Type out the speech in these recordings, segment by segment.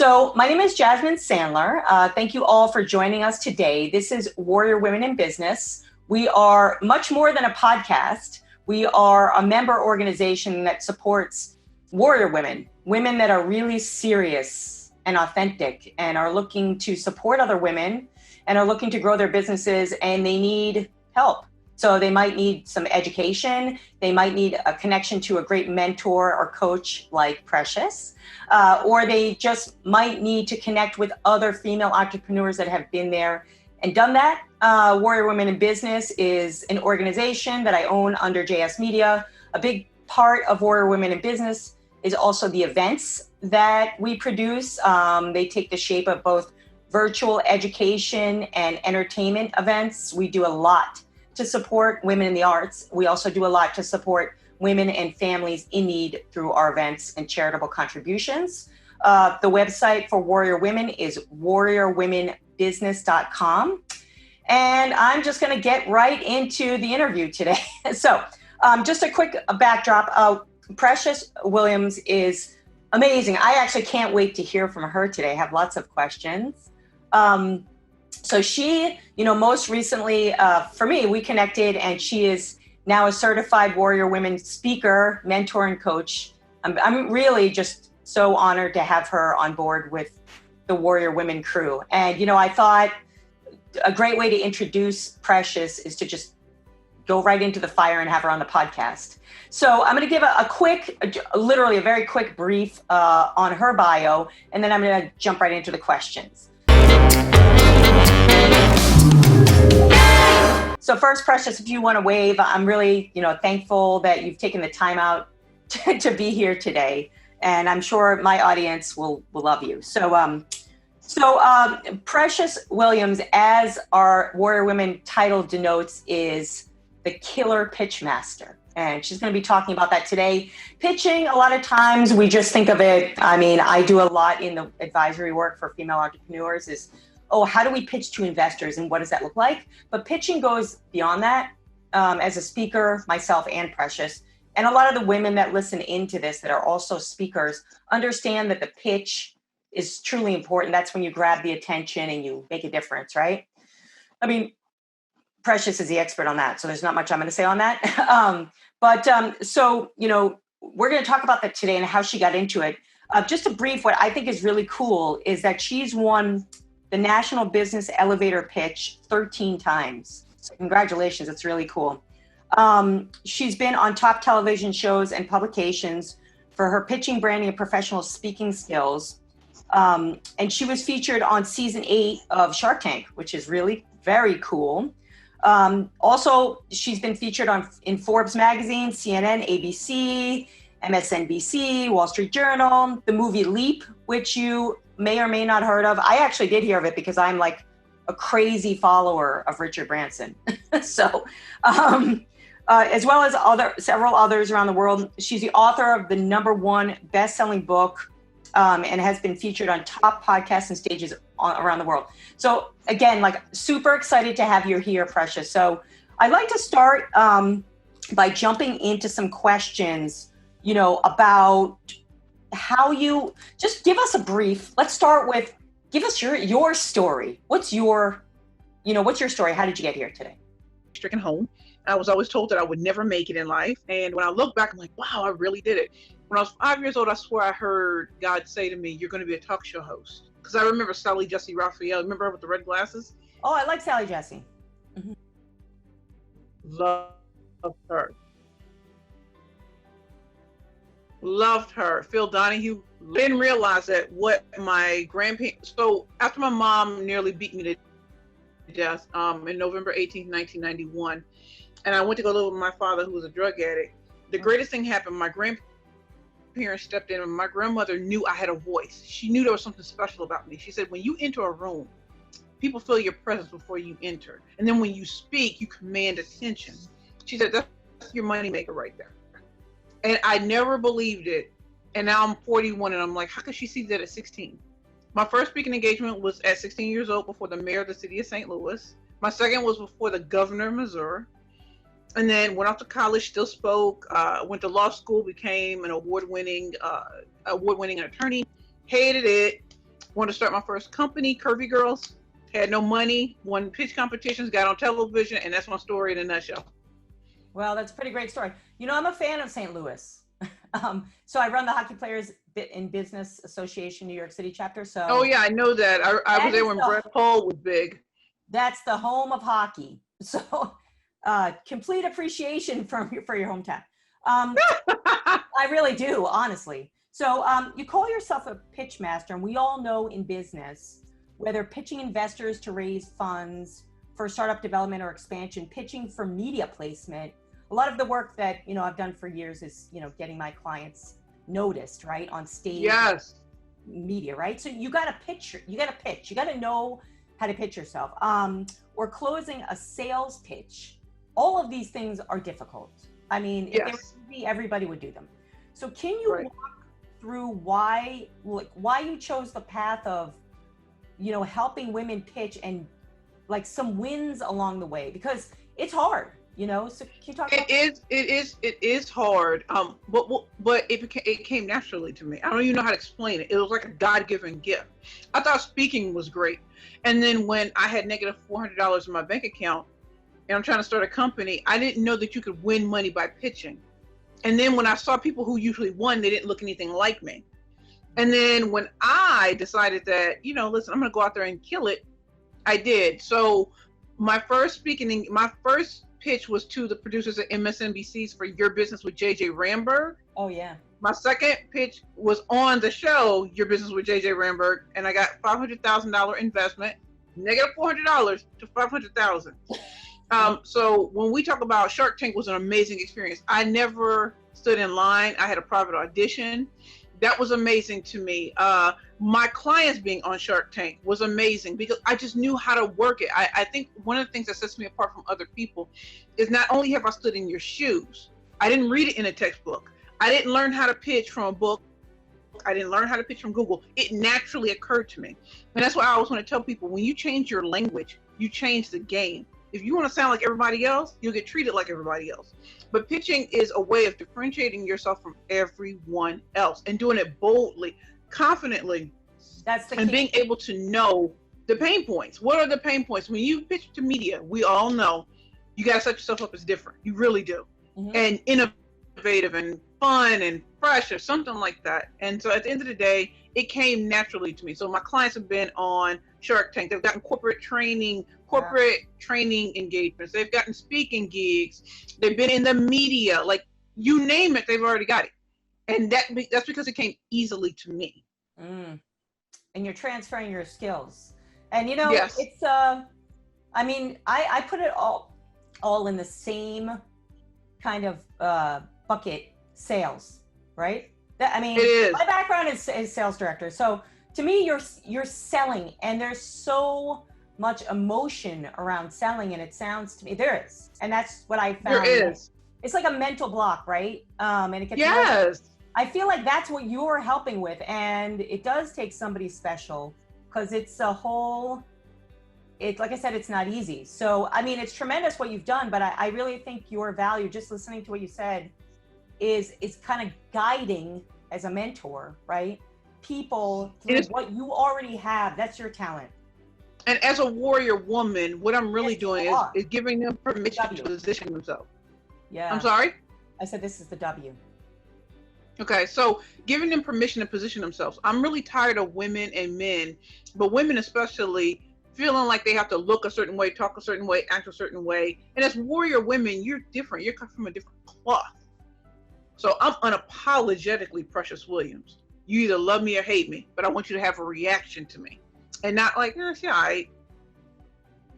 So my name is Jasmine Sandler. Thank you all for joining us today. This is Warrior Women in Business. We are much more than a podcast. We are a member organization that supports warrior women, women that are really serious and authentic and are looking to support other women and are looking to grow their businesses, and they need help. So they might need some education. They might need a connection to a great mentor or coach like Precious, or they just might need to connect with other female entrepreneurs that have been there and done that. Warrior Women in Business is an organization that I own under JS Media. A big part of Warrior Women in Business is also the events that we produce. They take the shape of both virtual education and entertainment events. We do a lot to support women in the arts. We also do a lot to support women and families in need through our events and charitable contributions. The website for Warrior Women is warriorwomenbusiness.com. And I'm just gonna get right into the interview today. So just a quick backdrop. Precious Williams is amazing. I actually can't wait to hear from her today. I have lots of questions. So she, most recently for me, we connected, and she is now a certified Warrior Women speaker, mentor, and coach. I'm really just so honored to have her on board with the Warrior Women crew. And, I thought a great way to introduce Precious is to just go right into the fire and have her on the podcast. So I'm going to give literally a very quick brief on her bio, and then I'm going to jump right into the questions. So first, Precious, if you want to wave, I'm really, thankful that you've taken the time out to be here today. And I'm sure my audience will love you. So Precious Williams, as our Warrior Women title denotes, is the killer pitch master. And she's going to be talking about that today. Pitching, a lot of times we just think of it. I do a lot in the advisory work for female entrepreneurs is, how do we pitch to investors and what does that look like? But pitching goes beyond that. As a speaker, myself and Precious, and a lot of the women that listen into this that are also speakers understand that the pitch is truly important. That's when you grab the attention and you make a difference, right? Precious is the expert on that, so there's not much I'm going to say on that. So we're going to talk about that today and how she got into it. Just a brief, what I think is really cool is that she's won the National Business Elevator Pitch 13 times. So congratulations, it's really cool. She's been on top television shows and publications for her pitching, branding, and professional speaking skills. And she was featured on season 8 of Shark Tank, which is really very cool. Also, she's been featured in Forbes Magazine, CNN, ABC, MSNBC, Wall Street Journal, the movie Leap, which you may or may not heard of. I actually did hear of it because I'm like a crazy follower of Richard Branson. So, as well as several others around the world. She's the author of the #1 best-selling book, and has been featured on top podcasts and stages around the world. So again, super excited to have you here, Precious. So I'd like to start by jumping into some questions, about how you just give us a brief. Let's start with, give us your story. What's your story? How did you get here today? Stricken home. I was always told that I would never make it in life. And when I look back, I'm like, wow, I really did it. When I was 5 years old, I swear I heard God say to me, you're going to be a talk show host. Because I remember Sally Jesse Raphael. Remember her with the red glasses? Oh, I like Sally Jesse. Mm-hmm. Loved her. Loved her. Phil Donahue. Didn't realize that what my grandparents, so after my mom nearly beat me to death in November 18th, 1991, and I went to go live with my father, who was a drug addict, the greatest thing happened. My grandparents stepped in, and my grandmother knew I had a voice. She knew there was something special about me. She said, when you enter a room, people feel your presence before you enter. And then when you speak, you command attention. She said, that's your moneymaker right there. And I never believed it. And now I'm 41, and I'm like, how could she see that at 16? My first speaking engagement was at 16 years old before the mayor of the city of St. Louis. My second was before the governor of Missouri. And then went off to college, still spoke, went to law school, became an award-winning attorney, hated it. wanted to start my first company, Curvy Girls. Had no money, won pitch competitions, got on television, and that's my story in a nutshell. Well, that's a pretty great story. You know, I'm a fan of St. Louis. So I run the Hockey Players in Business Association New York City chapter. So oh yeah, I know that. I was there when Brett Hull was big. That's the home of hockey. So complete appreciation for your hometown. I really do, honestly. So you call yourself a pitch master, and we all know in business, whether pitching investors to raise funds for startup development or expansion, pitching for media placement, a lot of the work that, you know, I've done for years is, you know, getting my clients noticed, right, on stage. Yes. Media, right? So you got to pitch, you got to know how to pitch yourself. Or closing a sales pitch. All of these things are difficult. I mean, if they were easy, everybody would do them. So can you walk through why you chose the path of, you know, helping women pitch and like some wins along the way? Because it's hard, you know. So can you talk about it is hard. But it came naturally to me. I don't even know how to explain it. It was like a God-given gift. I thought speaking was great. And then when I had negative $400 in my bank account and I'm trying to start a company, I didn't know that you could win money by pitching. And then when I saw people who usually won, they didn't look anything like me. And then when I decided that, you know, listen, I'm going to go out there and kill it, I did. So my first pitch was to the producers at MSNBC's for Your Business with JJ Ramberg. Oh, yeah. My second pitch was on the show, Your Business with JJ Ramberg, and I got $500,000 investment, negative $400 to $500,000. So when we talk about Shark Tank was an amazing experience. I never stood in line. I had a private audition. That was amazing to me. My clients being on Shark Tank was amazing because I just knew how to work it. I think one of the things that sets me apart from other people is not only have I stood in your shoes, I didn't read it in a textbook. I didn't learn how to pitch from a book. I didn't learn how to pitch from Google. It naturally occurred to me. And that's why I always want to tell people, when you change your language, you change the game. If you want to sound like everybody else, you'll get treated like everybody else. But pitching is a way of differentiating yourself from everyone else and doing it boldly, confidently, That's the and key. being able to know the pain points. What are the pain points? When you pitch to media, we all know you got to set yourself up as different. You really do. And innovative and fun and fresh or something like that. And so at the end of the day, it came naturally to me. So my clients have been on Shark Tank. They've gotten corporate training engagements. They've gotten speaking gigs. They've been in the media. Like, you name it, they've already got it. And that's because it came easily to me. And you're transferring your skills. And, you know, Yes. it's, I mean, I put it all in the same kind of bucket, sales, right? I mean, It is. my background is sales director. So to me, you're selling, and there's so much emotion around selling, and it sounds to me, there is. And that's what I found. There is. It's like a mental block, right? And it gets Yes. I feel like that's what you're helping with, and it does take somebody special, because it's a whole, like I said, it's not easy. So, I mean, it's tremendous what you've done, but I really think your value, just listening to what you said, is kind of guiding as a mentor, right? People through what you already have. That's your talent. And as a warrior woman, what I'm really doing is giving them permission to position themselves. Yeah. I'm sorry? I said this is the W. Okay, so giving them permission to position themselves. I'm really tired of women and men, but women especially, feeling like they have to look a certain way, talk a certain way, act a certain way. And as warrior women, you're different. You're cut from a different cloth. So I'm unapologetically Precious Williams. You either love me or hate me, but I want you to have a reaction to me. And not like, yeah, right.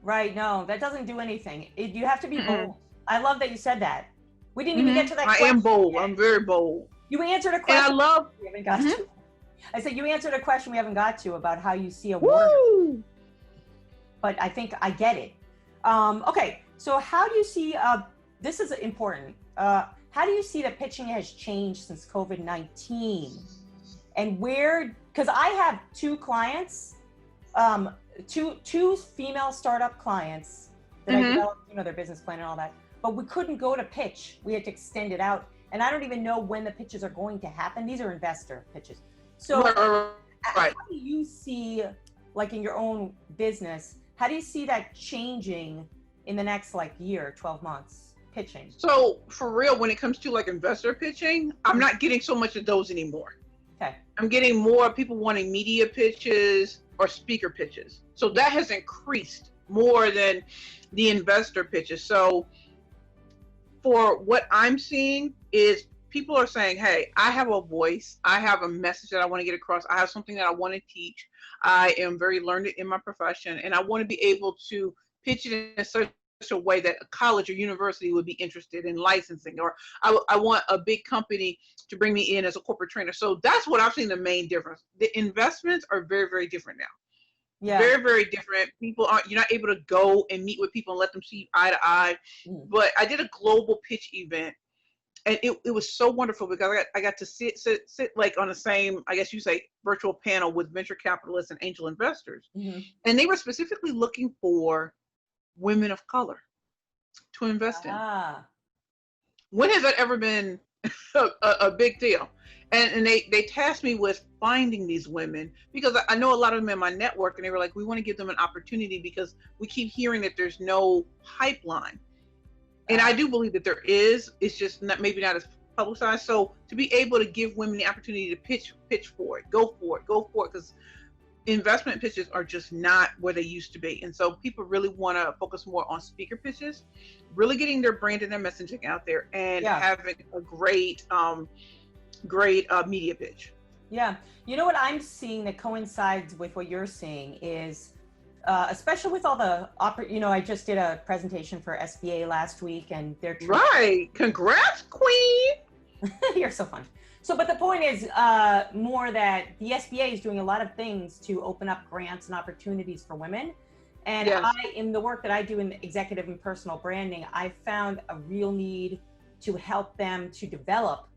Right, no, that doesn't do anything. You have to be bold. I love that you said that. We didn't even get to that question. I am bold. Yet. I'm very bold. You answered a question. And I love. We haven't got to. I said you answered a question we haven't got to about how you see a warrior. But I think I get it. Okay, so how do you see? This is important. How do you see that pitching has changed since COVID-19? And where? Because I have two clients, two female startup clients that I developed, you know, their business plan and all that. But we couldn't go to pitch. We had to extend it out. And I don't even know when the pitches are going to happen. These are investor pitches. So Right. How do you see, like in your own business, how do you see that changing in the next like year, 12 months, pitching? So for real, when it comes to like investor pitching, I'm not getting so much of those anymore. Okay. I'm getting more people wanting media pitches or speaker pitches. So that has increased more than the investor pitches. So for what I'm seeing is people are saying, hey, I have a voice. I have a message that I want to get across. I have something that I want to teach. I am very learned in my profession, and I want to be able to pitch it in such a way that a college or university would be interested in licensing, or I want a big company to bring me in as a corporate trainer. So that's what I've seen the main difference. The investments are very, very different now. Yeah. Very, very different. People aren't, you're not able to go and meet with people and let them see eye to eye. But I did a global pitch event, and it was so wonderful because I got to sit like on the same, I guess you say, virtual panel with venture capitalists and angel investors. And they were specifically looking for women of color to invest in. When has that ever been a big deal? And they tasked me with finding these women, because I know a lot of them in my network, and they were like, we want to give them an opportunity because we keep hearing that there's no pipeline. And I do believe that there is. It's just maybe not as publicized. So to be able to give women the opportunity to pitch for it, go for it, because investment pitches are just not where they used to be. And so people really want to focus more on speaker pitches, really getting their brand and their messaging out there, and having a great media pitch. Yeah. You know what I'm seeing that coincides with what you're seeing is, especially with all the, I just did a presentation for SBA last week, and they're right. Congrats, Queen. You're so fun. So, but the point is more that the SBA is doing a lot of things to open up grants and opportunities for women. And in the work that I do in executive and personal branding, I found a real need to help them to develop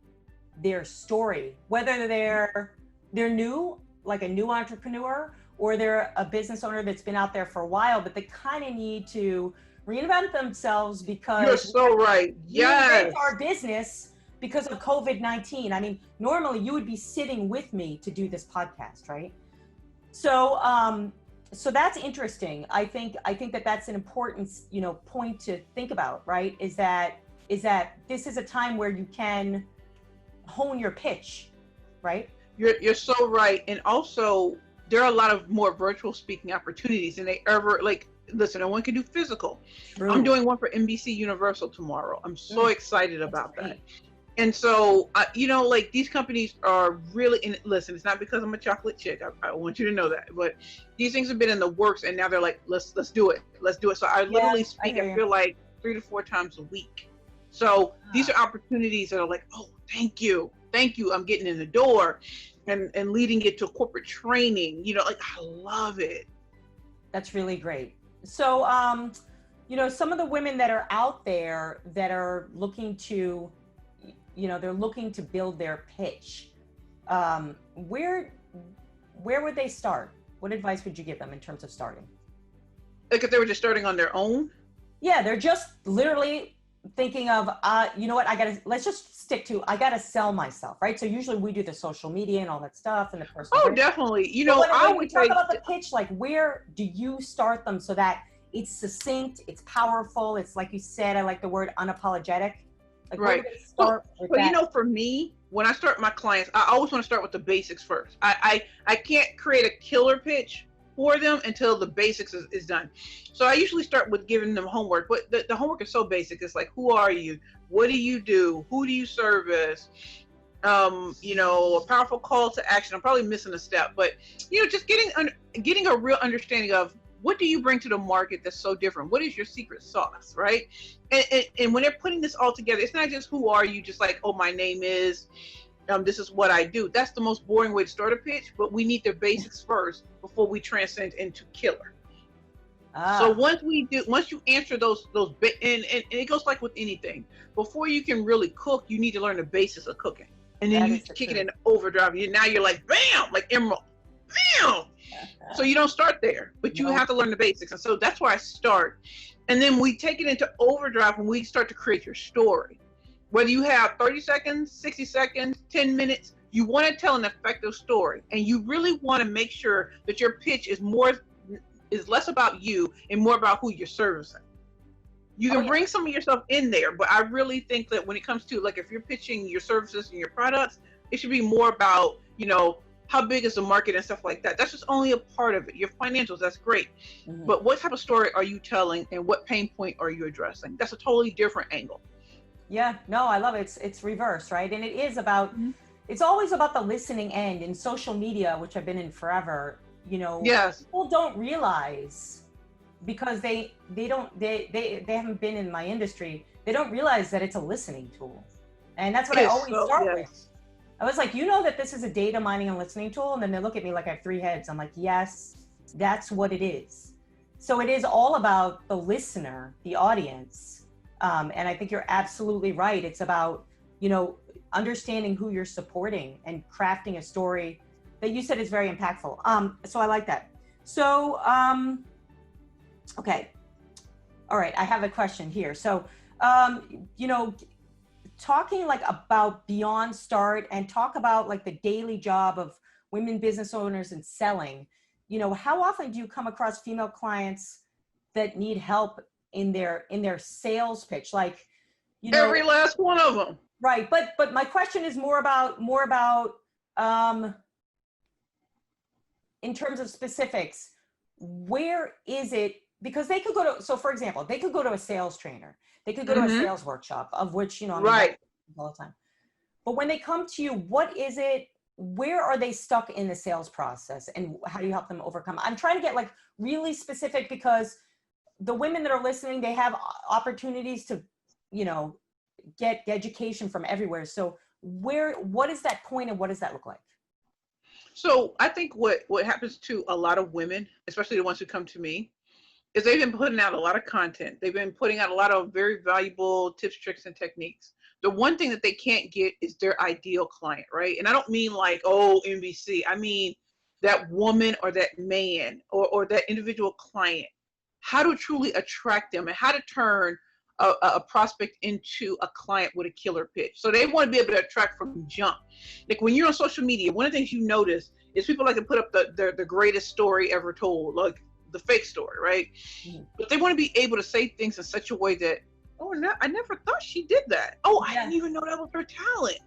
their story, whether they're new, like a new entrepreneur, or they're a business owner that's been out there for a while, but they kind of need to reinvent themselves because you're so right. Yes. Our business because of COVID-19. I mean, normally you would be sitting with me to do this podcast, right? So, so that's interesting. I think that that's an important, point to think about, right? Is that this is a time where you can hone your pitch, right? You're so right. And also there are a lot of more virtual speaking opportunities than they ever, like, listen, no one can do physical. True. I'm doing one for NBC Universal tomorrow. I'm so excited about that. And so, like, these companies are really, and listen, it's not because I'm a chocolate chick. I want you to know that, but these things have been in the works, and now they're like, let's do it. Let's do it. So I literally speak, I feel like 3 to 4 times a week. So these are opportunities that are like, oh, thank you. I'm getting in the door and leading it to corporate training, like, I love it. That's really great. So, some of the women that are out there that are looking to, they're looking to build their pitch. Where would they start? What advice would you give them in terms of starting? Like if they were just starting on their own? Yeah, they're just literally thinking of, let's just stick to, I got to sell myself, right? So usually we do the social media and all that stuff and the personal. Oh, definitely. I would talk about the pitch, like where do you start them so that it's succinct, it's powerful, it's like you said, I like the word unapologetic. Like, right. Start with that? For me, when I start my clients, I always want to start with the basics first. I can't create a killer pitch for them until the basics is done. So I usually start with giving them homework, but the homework is so basic. It's like, who are you? What do you do? Who do you service? A powerful call to action. I'm probably missing a step, but just getting a real understanding of what do you bring to the market that's so different? What is your secret sauce, right? And when they're putting this all together, it's not just who are you, just like, oh, my name is, this is what I do. That's the most boring way to start a pitch, but we need the basics first before we transcend into killer. So once you answer those, and it goes like with anything, before you can really cook, you need to learn the basics of cooking. And then you kick it in overdrive. Now you're like, bam, like Emerald, bam. So you don't start there, but you have to learn the basics. And so that's where I start. And then we take it into overdrive when we start to create your story. Whether you have 30 seconds, 60 seconds, 10 minutes, You want to tell an effective story, and you really want to make sure that your pitch is less about you and more about who you're servicing. You can bring some of yourself in there, but I really think that when it comes to, like, if you're pitching your services and your products, it should be more about, you know, how big is the market and stuff like that. That's just only a part of it. Your financials, that's great. Mm-hmm. But what type of story are you telling, and what pain point are you addressing? That's a totally different angle. Yeah, no, I love it. It's reverse, right? And it is about, it's always about the listening end. In social media, which I've been in forever, you know, people don't realize, because they haven't been in my industry, they don't realize that it's a listening tool. And that's what I always start with. I was like, you know that this is a data mining and listening tool? And then they look at me like I have 3 heads. I'm like, yes, that's what it is. So it is all about the listener, the audience. And I think you're absolutely right. It's about, you know, understanding who you're supporting and crafting a story that you said is very impactful. So I like that. So, okay. All right. I have a question here. So, you know, talking like about Beyond Start, and talk about like the daily job of women business owners and selling, you know, how often do you come across female clients that need help in their sales pitch? Like, you know, every last one of them. Right. But my question is more about in terms of specifics, where is it? Because they could go to, so for example, they could go to a sales trainer. They could go to a sales workshop, of which, you know, I'm all the time. But when they come to you, what is it? Where are they stuck in the sales process, and how do you help them overcome? I'm trying to get like really specific, because the women that are listening, they have opportunities to, you know, get education from everywhere. So what is that point, and what does that look like? So I think what happens to a lot of women, especially the ones who come to me, is they've been putting out a lot of content. They've been putting out a lot of very valuable tips, tricks, and techniques. The one thing that they can't get is their ideal client, right? And I don't mean like, oh, NBC. I mean that woman or that man or that individual client, how to truly attract them, and how to turn a prospect into a client with a killer pitch. So they want to be able to attract from jump. Like when you're on social media, one of the things you notice is people like to put up the greatest story ever told, like the fake story, right? But they want to be able to say things in such a way that, oh, no, I never thought she did that. Oh, I didn't even know that was her talent.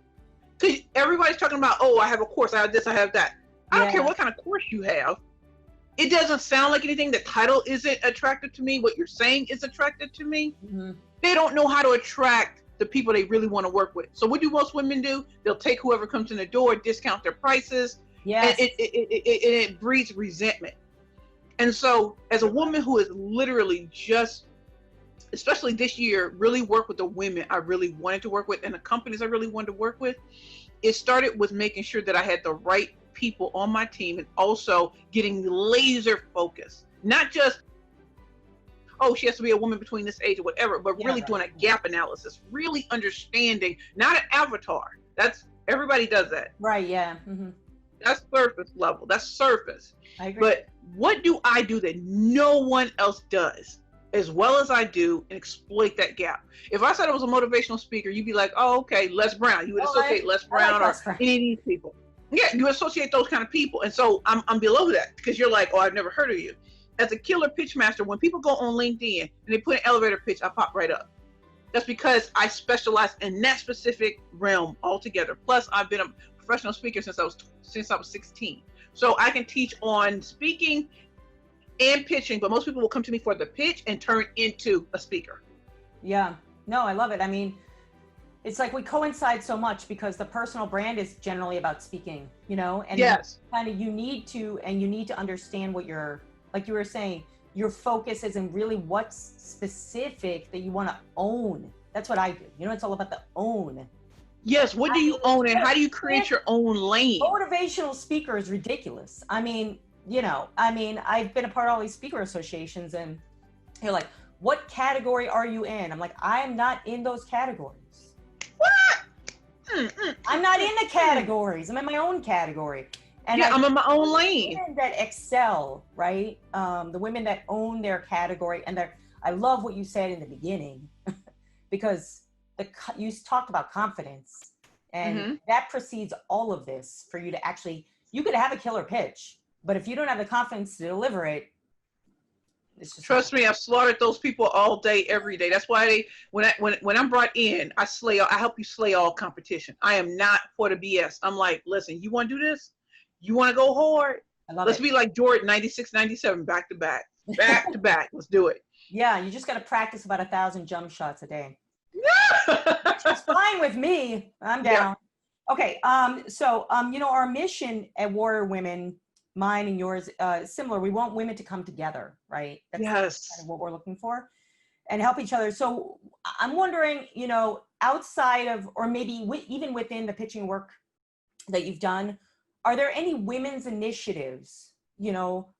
Because everybody's talking about, oh, I have a course, I have this, I have that. I don't care what kind of course you have. It doesn't sound like anything. The title isn't attractive to me. What you're saying is attractive to me. They don't know how to attract the people they really want to work with. So what do most women do? They'll take whoever comes in the door, discount their prices. And it breeds resentment. And so as a woman who is literally just, especially this year, really worked with the women I really wanted to work with, and the companies I really wanted to work with, it started with making sure that I had the right people on my team, and also getting laser focused. Not just, oh, she has to be a woman between this age or whatever, but really doing a gap analysis, really understanding, not an avatar. That's, everybody does that. Right, yeah. That's surface level. That's surface. I agree. But what do I do that no one else does as well as I do, and exploit that gap? If I said I was a motivational speaker, you'd be like, oh, okay, Les Brown. You would associate Les Brown or any of these people. Yeah, you associate those kind of people. And so I'm below that, because you're like, oh, I've never heard of you. As a killer pitch master, when people go on LinkedIn and they put an elevator pitch, I pop right up. That's because I specialize in that specific realm altogether. Plus, I've been a professional speaker since I was 16. So I can teach on speaking and pitching, but most people will come to me for the pitch and turn into a speaker. Yeah, no, I love it. I mean, it's like we coincide so much, because the personal brand is generally about speaking, you know, and kind of you need to understand what you're, like you were saying, your focus is, and really what's specific that you want to own. That's what I do. You know, it's all about the own. Yes. What do you own, and how do you create your own lane? Motivational speaker is ridiculous. I mean, you know, I've been a part of all these speaker associations, and you're like, what category are you in? I'm like, I'm not in those categories. What? I'm not in the categories. I'm in my own category. And I'm in my own lane. Women that excel, right? The women that own their category, and I love what you said in the beginning, because you talked about confidence, And Mm-hmm. that precedes all of this for you to actually, you could have a killer pitch, but if you don't have the confidence to deliver it, it's just Trust me, I've slaughtered those people all day, every day. That's why when I'm brought in, I help you slay all competition. I am not for the BS. I'm like, listen, you want to do this? You want to go hard? I love Let's it. be like Jordan, 96, 97, back to back, back to back. Let's do it. Yeah, you just got to practice about 1,000 jump shots a day. Which is fine with me. I'm down. Yeah. Okay. Our mission at Warrior Women, mine and yours, similar. We want women to come together, right? That's yes. kind of what we're looking for, and help each other. So I'm wondering, outside of, or maybe even within the pitching work that you've done, are there any women's initiatives,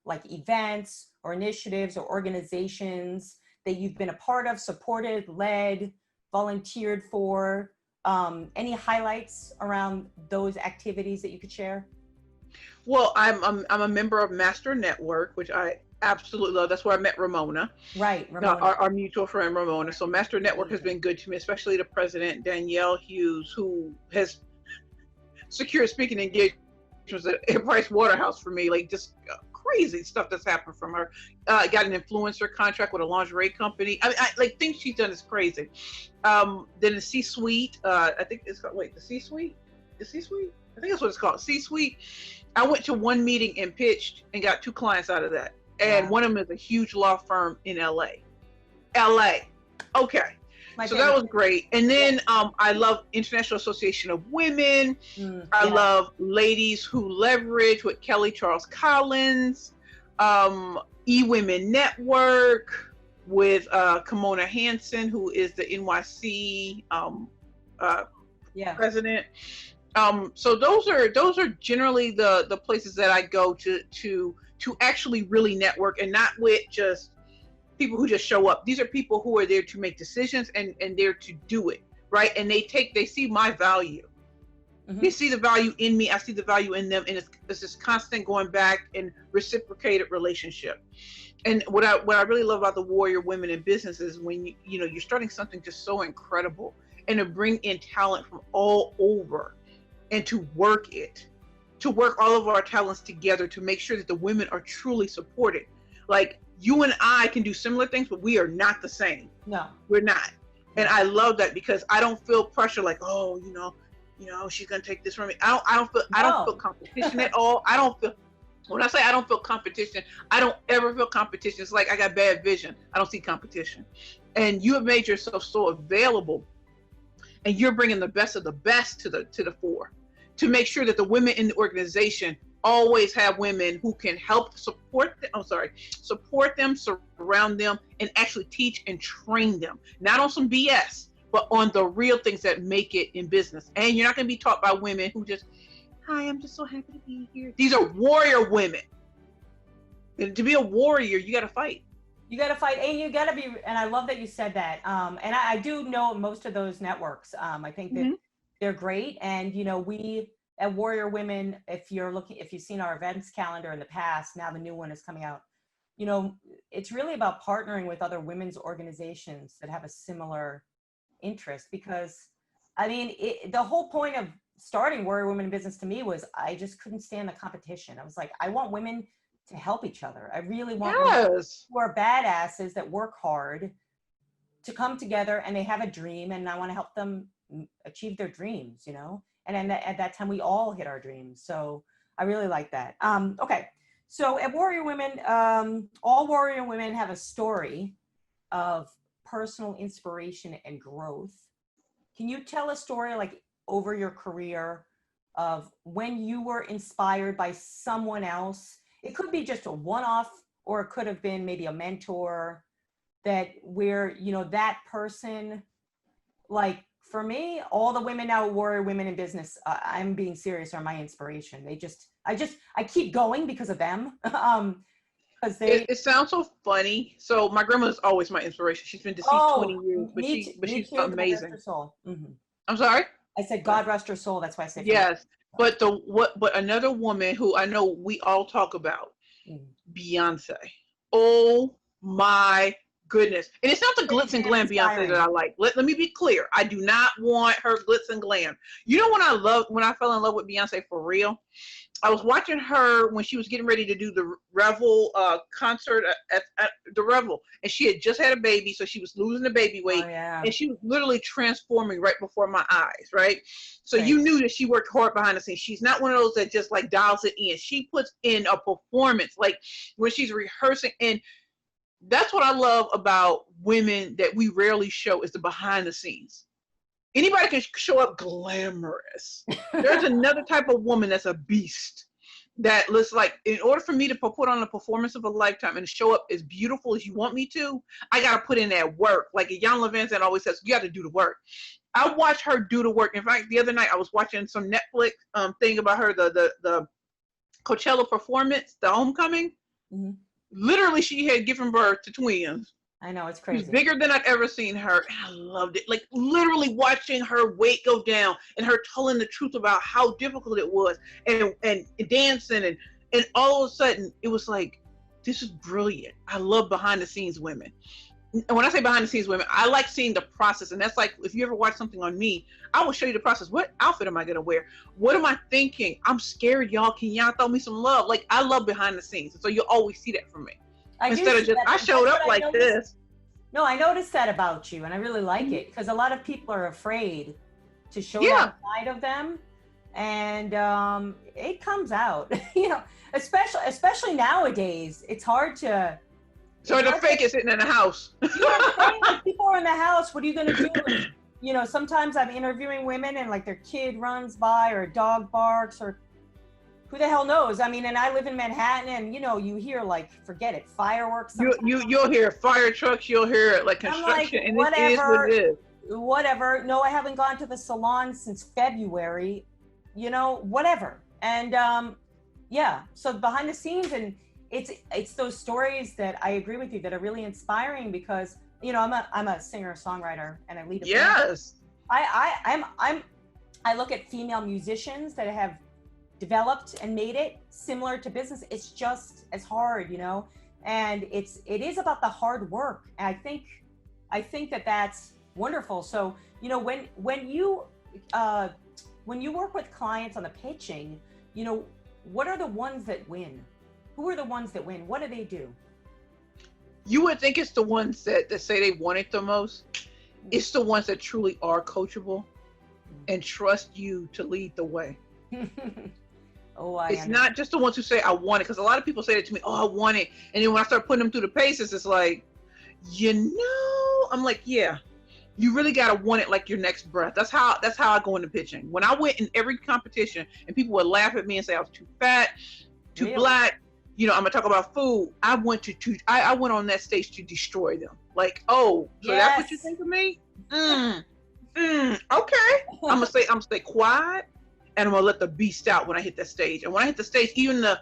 like events or initiatives or organizations that you've been a part of, supported, led, volunteered for? Any highlights around those activities that you could share? Well, I'm a member of Master Network, which I absolutely love. That's where I met Ramona. Right, Ramona. Our mutual friend Ramona. So Master Network has been good to me, especially the president, Danielle Hughes, who has secured speaking engagements at Price Waterhouse for me, like just crazy stuff that's happened from her. Got an influencer contract with a lingerie company. I like things she's done is crazy. Then the C-suite, I think it's called, the C-suite? The C-suite? I think that's what it's called, C-suite. I went to one meeting and pitched and got 2 clients out of that. And one of them is a huge law firm in LA. Okay. So that was great. And then I love International Association of Women. I love Ladies Who Leverage with Kelly Charles Collins. E-Women Network with Kimona Hansen, who is the NYC president. So those are generally the places that I go to actually really network, and not with just people who just show up. These are people who are there to make decisions and there to do it, right? And they see my value. Mm-hmm. They see the value in me. I see the value in them, and it's this constant going back and reciprocated relationship. And what I really love about the Warrior Women in Business is when you're starting something just so incredible, and to bring in talent from all over, and to work all of our talents together to make sure that the women are truly supported. Like, you and I can do similar things, but we are not the same. No, we're not. And I love that, because I don't feel pressure like, oh, she's gonna take this from me. I don't feel competition at all. When I say I don't feel competition, I don't ever feel competition. It's like I got bad vision. I don't see competition. And you have made yourself so available, and you're bringing the best of the best to the fore, to make sure that the women in the organization always have women who can help support them, surround them, and actually teach and train them, not on some BS, but on the real things that make it in business. And you're not going to be taught by women who just, hi, I'm just so happy to be here. These are warrior women. And to be a warrior, you got to fight. You got to fight, and you got to be, and I love that you said that. And I do know most of those networks. I think that they're great. And, we at Warrior Women, if you've seen our events calendar in the past, now the new one is coming out, it's really about partnering with other women's organizations that have a similar interest. Because, the whole point of starting Warrior Women in Business to me was I just couldn't stand the competition. I was like, I want women to help each other. I really want women who are badasses that work hard to come together, and they have a dream, and I want to help them achieve their dreams, and then at that time we all hit our dreams. So I really like that. Okay. So at Warrior Women, all Warrior Women have a story of personal inspiration and growth. Can you tell a story, like, over your career, of when you were inspired by someone else? It could be just a one-off, or it could have been maybe a mentor where that person, like, for me, all the women now, Warrior Women in Business, I'm being serious, are my inspiration. I keep going because of them. Because it sounds so funny. So my grandmother's always my inspiration. She's been deceased 20 years, but she's amazing. Mm-hmm. I'm sorry? I said God rest her soul. That's why I said yes. But but another woman who I know we all talk about, Beyonce. Oh my goodness. And it's not the glitz and glam Beyonce that I like. Let me be clear. I do not want her glitz and glam. You know when I fell in love with Beyonce for real? I was watching her when she was getting ready to do the Revel concert at the Revel, and she had just had a baby, so she was losing the baby weight, and she was literally transforming right before my eyes, right? So you knew that she worked hard behind the scenes. She's not one of those that just like dials it in. She puts in a performance, like when she's rehearsing, and that's what I love about women that we rarely show is the behind the scenes. Anybody can show up glamorous. There's another type of woman that's a beast that looks like, in order for me to put on a performance of a lifetime and show up as beautiful as you want me to, I got to put in that work. Like Jan Levinson always says, you got to do the work. I watched her do the work. In fact, the other night I was watching some Netflix thing about her, the Coachella performance, the homecoming. Mm-hmm. Literally, she had given birth to twins. I know, it's crazy. She's bigger than I've ever seen her, and I loved it. Like literally watching her weight go down and her telling the truth about how difficult it was, and dancing, and all of a sudden it was like, this is brilliant. I love behind the scenes women. And when I say behind the scenes women, I like seeing the process. And that's like, if you ever watch something on me, I will show you the process. What outfit am I going to wear? What am I thinking? I'm scared, y'all. Can y'all throw me some love? Like, I love behind the scenes. And so you'll always see that from me. Instead of just, I showed up like this. No, I noticed that about you, and I really like it, because a lot of people are afraid to show that side of them, and it comes out. You know, especially nowadays, it's hard to. So the fake is sitting in the house. You know what I'm saying? Like, people are in the house. What are you going to do? You know, sometimes I'm interviewing women, and like their kid runs by, or a dog barks, or who the hell knows? I mean, and I live in Manhattan, and you know, you hear like, forget it, fireworks. You'll hear fire trucks. You'll hear like construction, and whatever, it is what it is. Whatever. No, I haven't gone to the salon since February. You know, whatever. And yeah. So behind the scenes, and it's those stories that I agree with you that are really inspiring, because you know, I'm a singer songwriter, and I lead a band. I look at female musicians that have developed and made it similar to business. It's just as hard, you know, and it is about the hard work. And I think that that's wonderful. So, you know, when you work with clients on the pitching, you know, what are the ones that win? Who are the ones that win? What do they do? You would think it's the ones that say they want it the most. It's the ones that truly are coachable and trust you to lead the way. It's not just the ones who say, I want it. Because a lot of people say that to me, oh, I want it. And then when I start putting them through the paces, it's like, you know, I'm like, yeah, you really got to want it like your next breath. That's how I go into pitching. When I went in every competition and people would laugh at me and say I was too fat, too black, you know, I'm going to talk about food. I went on that stage to destroy them. Like, oh, so that's what you think of me? Okay. I'm going to stay quiet. And I'm gonna let the beast out when I hit that stage. And when I hit the stage, even the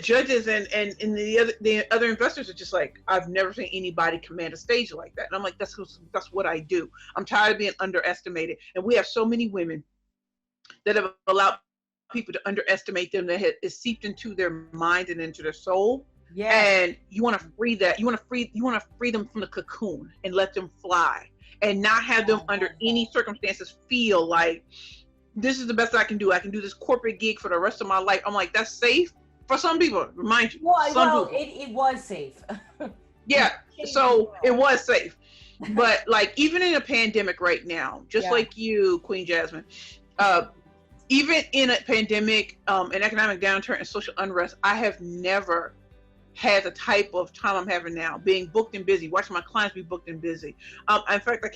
judges and the other investors are just like, I've never seen anybody command a stage like that. And I'm like, that's what I do. I'm tired of being underestimated. And we have so many women that have allowed people to underestimate them, that is seeped into their mind and into their soul. Yeah. And you want to free that. You want to free them from the cocoon and let them fly, and not have them under any circumstances feel like, this is the best I can do. I can do this corporate gig for the rest of my life. I'm like, that's safe for some people. Remind you. Well, it was safe. Yeah, so it was safe. But like, even in a pandemic right now, just like you, Queen Jasmine, even in a pandemic, an economic downturn and social unrest, I have never had the type of time I'm having now, being booked and busy, watching my clients be booked and busy. In fact, I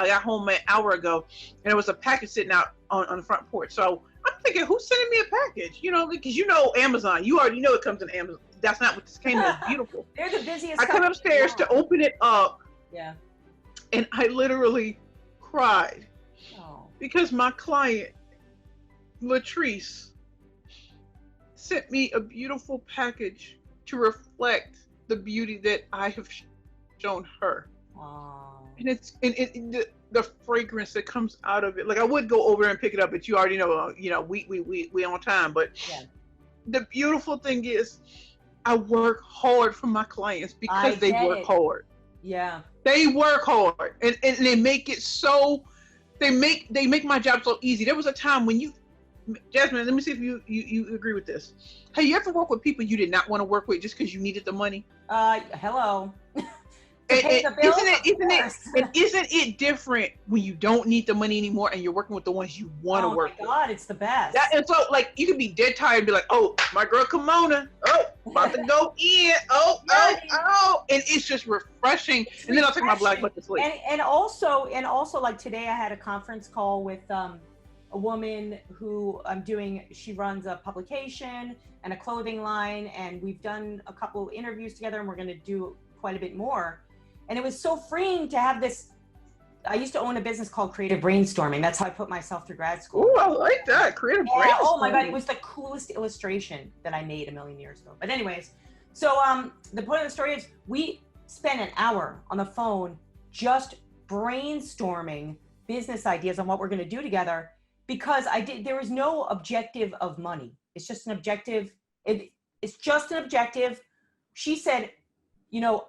got home an hour ago, and there was a package sitting out on the front porch. So I'm thinking, who's sending me a package? You know, because you know Amazon, you already know it comes in Amazon. That's not what this came in. It's beautiful. They're the busiest. I come upstairs to open it up. Yeah. And I literally cried because my client, Latrice, sent me a beautiful package to reflect the beauty that I have shown her. And it's the fragrance that comes out of it. Like, I would go over and pick it up, but you already know, we on time. But the beautiful thing is, I work hard for my clients because they work hard. Yeah. They work hard, and they make it so, they make my job so easy. There was a time when Jasmine, let me see if you agree with this. Have you ever worked with people you did not want to work with just because you needed the money? Hello. Isn't it different when you don't need the money anymore and you're working with the ones you want to work with? Oh my God, it's the best. And so, like, you can be dead tired and be like, oh, my girl Kimona, oh, about to go in, oh, and it's just refreshing. And then I'll take my black book to sleep. And also, like today, I had a conference call with a woman who she runs a publication and a clothing line, and we've done a couple of interviews together, and we're going to do quite a bit more. And it was so freeing to have this. I used to own a business called Creative Brainstorming. That's how I put myself through grad school. Oh, I like that. Creative Brainstorming. Oh my God, it was the coolest illustration that I made a million years ago. But anyways, so the point of the story is we spent an hour on the phone just brainstorming business ideas on what we're going to do together, because there was no objective of money. It's just an objective. It's just an objective. She said,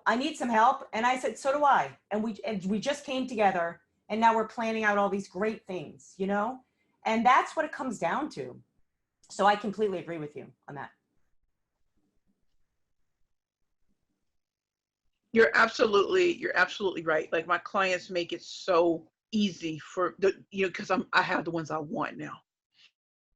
I need some help. And I said, so do I. And we just came together, and now we're planning out all these great things, and that's what it comes down to. So I completely agree with you on that. You're absolutely right. Like, my clients make it so easy for because I have the ones I want now.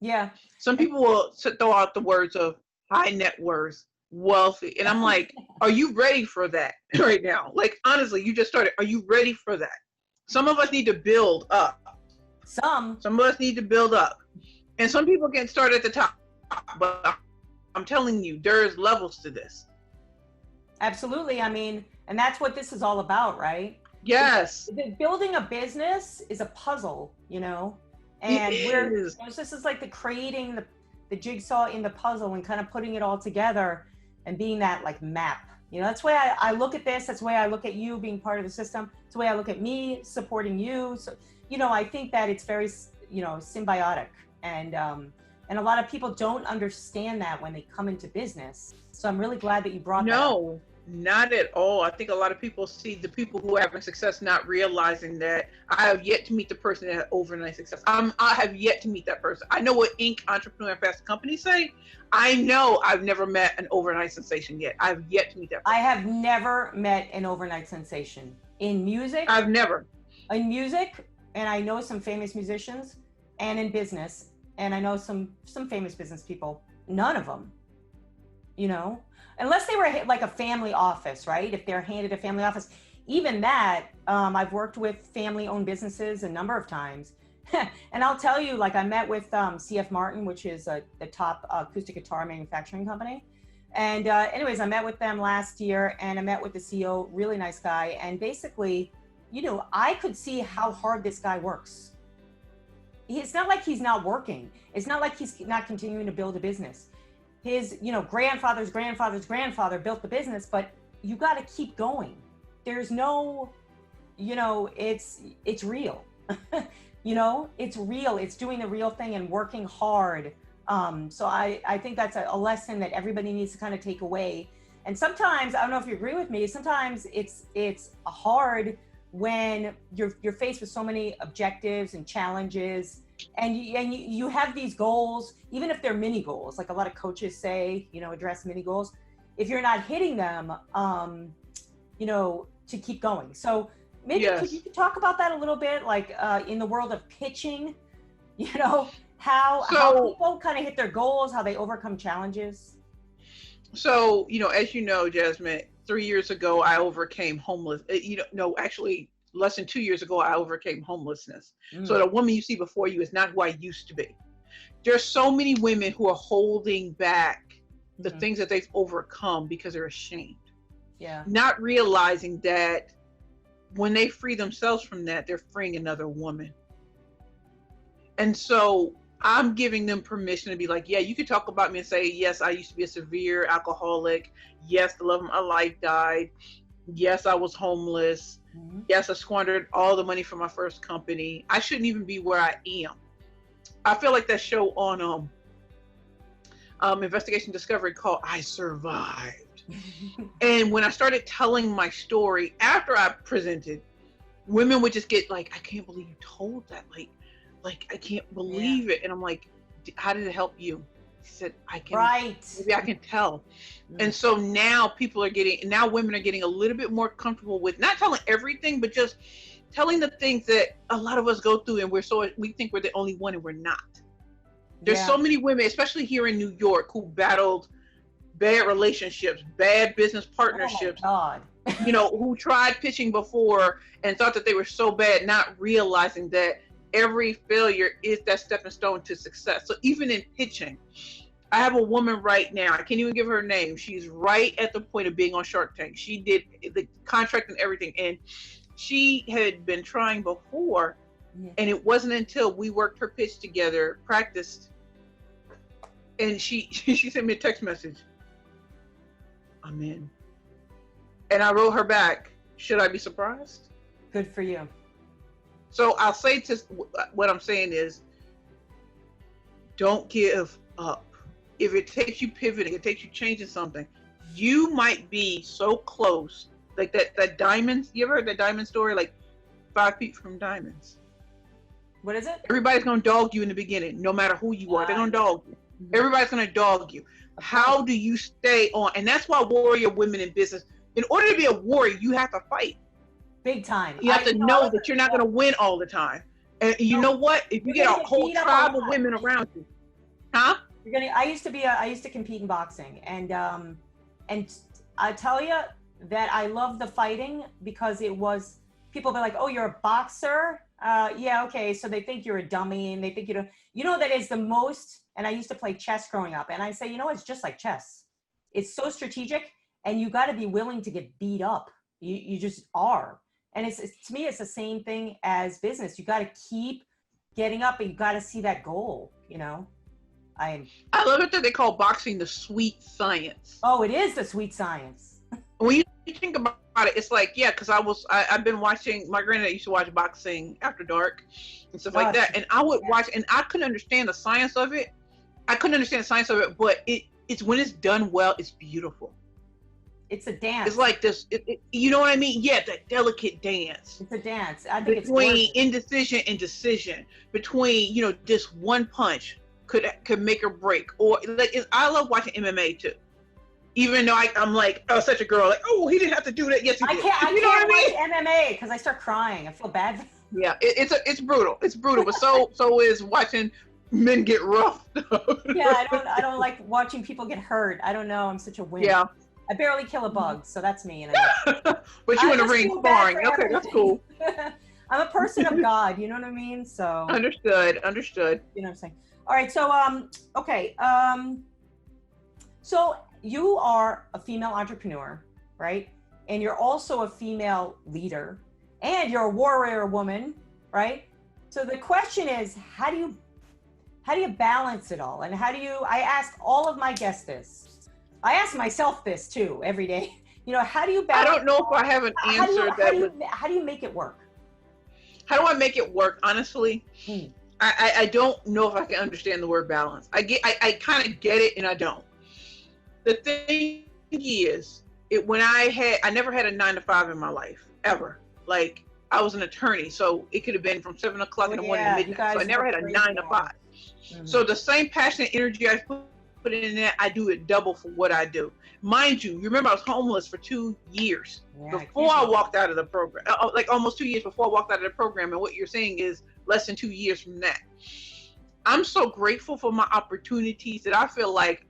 Yeah. Some people will throw out the words of high net worth, wealthy, and I'm like, are you ready for that right now? Like, honestly, you just started. Are you ready for that? Some of us need to build up. Some of us need to build up, and some people can start at the top. But I'm telling you, there's levels to this. Absolutely. I mean, and that's what this is all about, right? Yes. Building a business is a puzzle, and this is like the creating the jigsaw in the puzzle and kind of putting it all together and being that like map. That's the way I look at this. That's the way I look at you being part of the system. It's the way I look at me supporting you. So, I think that it's very, symbiotic, and a lot of people don't understand that when they come into business. So I'm really glad that you brought that up. No, not at all. I think a lot of people see the people who are having success not realizing that I have yet to meet the person that had overnight success. I have yet to meet that person. I know what Inc. Entrepreneur and Fast Companies say. I know I've never met an overnight sensation yet. I've yet to meet that person. I have never met an overnight sensation in music. I've never. In music, and I know some famous musicians, and in business, and I know some famous business people. None of them, unless they were like a family office, right? If they're handed a family office, even that, I've worked with family-owned businesses a number of times. And I'll tell you, like, I met with CF Martin, which is the top acoustic guitar manufacturing company. And anyways, I met with them last year, and I met with the CEO, really nice guy. And basically, I could see how hard this guy works. It's not like he's not working. It's not like he's not continuing to build a business. His, grandfather's grandfather built the business, but you got to keep going. There's no, it's real. It's real. It's doing the real thing and working hard. So I think that's a lesson that everybody needs to kind of take away. And sometimes, I don't know if you agree with me, sometimes it's hard when you're faced with so many objectives and challenges, and you have these goals, even if they're mini goals, like a lot of coaches say, address mini goals. If you're not hitting them, to keep going. So maybe could you talk about that a little bit, like in the world of pitching, how people kind of hit their goals, how they overcome challenges? So, as you know, Jasmine, 3 years ago, I overcame homeless. Actually, less than 2 years ago, I overcame homelessness. So the woman you see before you is not who I used to be. There's so many women who are holding back the things that they've overcome because they're ashamed. Yeah. Not realizing that when they free themselves from that, they're freeing another woman. And so I'm giving them permission to be like, yeah, you could talk about me and say, yes, I used to be a severe alcoholic. Yes, the love of my life died. Yes, I was homeless. Yes, I squandered all the money from my first company. I shouldn't even be where I am. I feel like that show on investigation discovery called I Survived. And when I started telling my story after I presented, women would just get like, I can't believe you told that. Like I can't believe it. And I'm like, how did it help you? He said, maybe I can tell. And so now women are getting a little bit more comfortable with not telling everything, but just telling the things that a lot of us go through, and we think we're the only one, and we're not. There's so many women, especially here in New York, who battled bad relationships, bad business partnerships, who tried pitching before and thought that they were so bad, not realizing that every failure is that stepping stone to success. So even in pitching, I have a woman right now, I can't even give her name. She's right at the point of being on Shark Tank. She did the contract and everything, and she had been trying before, and it wasn't until we worked her pitch together, practiced, and she sent me a text message. I'm in. And I wrote her back, should I be surprised? Good for you. So I'll say what I'm saying is, don't give up. If it takes you pivoting, it takes you changing something, you might be so close. Like that diamonds, you ever heard that diamond story? Like 5 feet from diamonds. What is it? Everybody's going to dog you in the beginning, no matter who you are. They're going to dog you. Everybody's going to dog you. How do you stay on? And that's why warrior women in business, in order to be a warrior, you have to fight. Big time. You have to know that you're not going to win all the time. And you know what? If you get a whole tribe of women around you, I used to compete in boxing, and I tell you that I love the fighting because it was, people be like, oh, you're a boxer? Yeah, okay. So they think you're a dummy, and they think that is the most, and I used to play chess growing up, and I say, it's just like chess. It's so strategic, and you got to be willing to get beat up. You just are. And it's to me, it's the same thing as business. You got to keep getting up, and you got to see that goal, I love it that they call boxing the sweet science. Oh, it is the sweet science. When you think about it, it's like, because I've been watching, my granddad used to watch boxing after dark and stuff like that. And I would watch, and I couldn't understand the science of it. But it's when it's done well, it's beautiful. It's a dance. It's like this, you know what I mean? Yeah, that delicate dance. It's a dance. I think between indecision and decision, between, just one punch could make or break. Or I love watching MMA too. Even though I'm like, oh, such a girl, like, oh, he didn't have to do that. Yes, he did. I can't watch MMA because I start crying. I feel bad. Yeah, it's brutal. It's brutal, but so is watching men get roughed. Yeah, I don't like watching people get hurt. I don't know. I'm such a wimp. Yeah. I barely kill a bug, so that's me. But you in the ring sparring. Okay, that's cool. I'm a person of God. You know what I mean? So understood. You know what I'm saying? All right. So okay. So you are a female entrepreneur, right? And you're also a female leader, and you're a warrior woman, right? So the question is, how do you balance it all? And I ask all of my guests this. I ask myself this too every day. How do you balance? I don't know if I have an answer. How do you make it work? How do I make it work? Honestly, I don't know if I can understand the word balance. I kind of get it, and I don't. The thing is, I never had a 9-to-5 in my life ever. Like, I was an attorney, so it could have been from 7 o'clock in the morning to midnight. So I never had a 9-to-5. Mm-hmm. So the same passion and energy I put in there, I do it double for what I do. Mind you remember I was homeless for 2 years before I walked out of the program. Like almost 2 years before I walked out of the program. And what you're saying is less than 2 years from that. I'm so grateful for my opportunities that I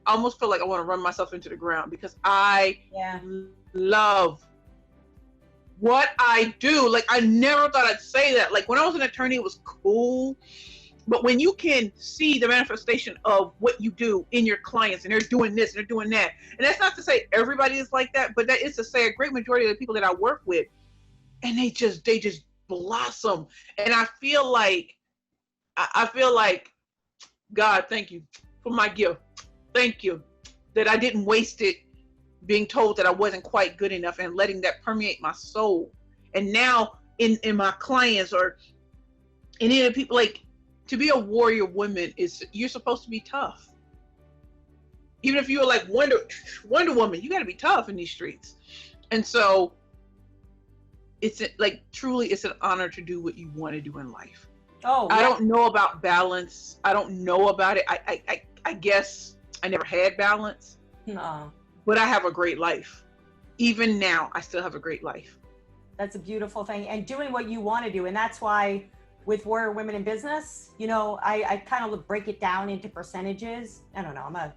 almost feel like I want to run myself into the ground because I love what I do. Like, I never thought I'd say that. Like, when I was an attorney, it was cool. But when you can see the manifestation of what you do in your clients, and they're doing this and they're doing that, and that's not to say everybody is like that, but that is to say a great majority of the people that I work with, and they just blossom. And I feel like, God, thank you for my gift. Thank you that I didn't waste it being told that I wasn't quite good enough and letting that permeate my soul. And now in my clients or any of the people, like, to be a warrior woman you're supposed to be tough. Even if you were like Wonder Woman, you got to be tough in these streets. And so it's like, truly, it's an honor to do what you want to do in life. Oh, I don't know about balance. I don't know about it. I guess I never had balance. No. But I have a great life. Even now, I still have a great life. That's a beautiful thing. And doing what you want to do. And that's why with Warrior Women in Business, you know, I kind of break it down into percentages. I don't know, I'm a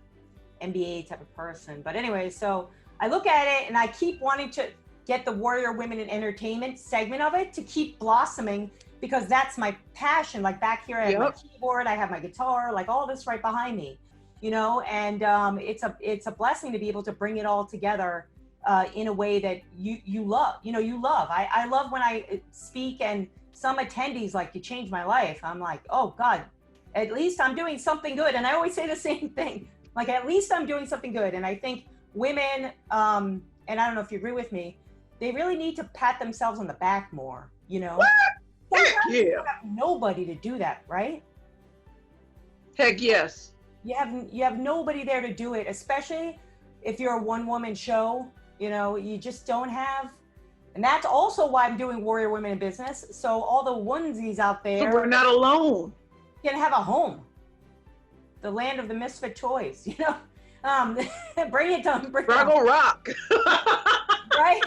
MBA type of person. But anyway, so I look at it and I keep wanting to get the Warrior Women in Entertainment segment of it to keep blossoming, because that's my passion. Like back here, I have my keyboard, I have my guitar, like all this right behind me, you know, and it's a blessing to be able to bring it all together in a way that you love. You know, you love. I love when I speak and some attendees like, you changed my life. I'm like, oh God, at least I'm doing something good. And I always say the same thing, like, at least I'm doing something good. And I think women, and I don't know if you agree with me, they really need to pat themselves on the back more, you know? Heck yeah. You have nobody to do that, right? Heck yes. You have nobody there to do it, especially if you're a one-woman show, you know, you just don't have. And that's also why I'm doing Warrior Women in Business. So all the onesies out there, so we're not alone. Can have a home. The land of the misfit toys, you know? Bring it to Rock. Right?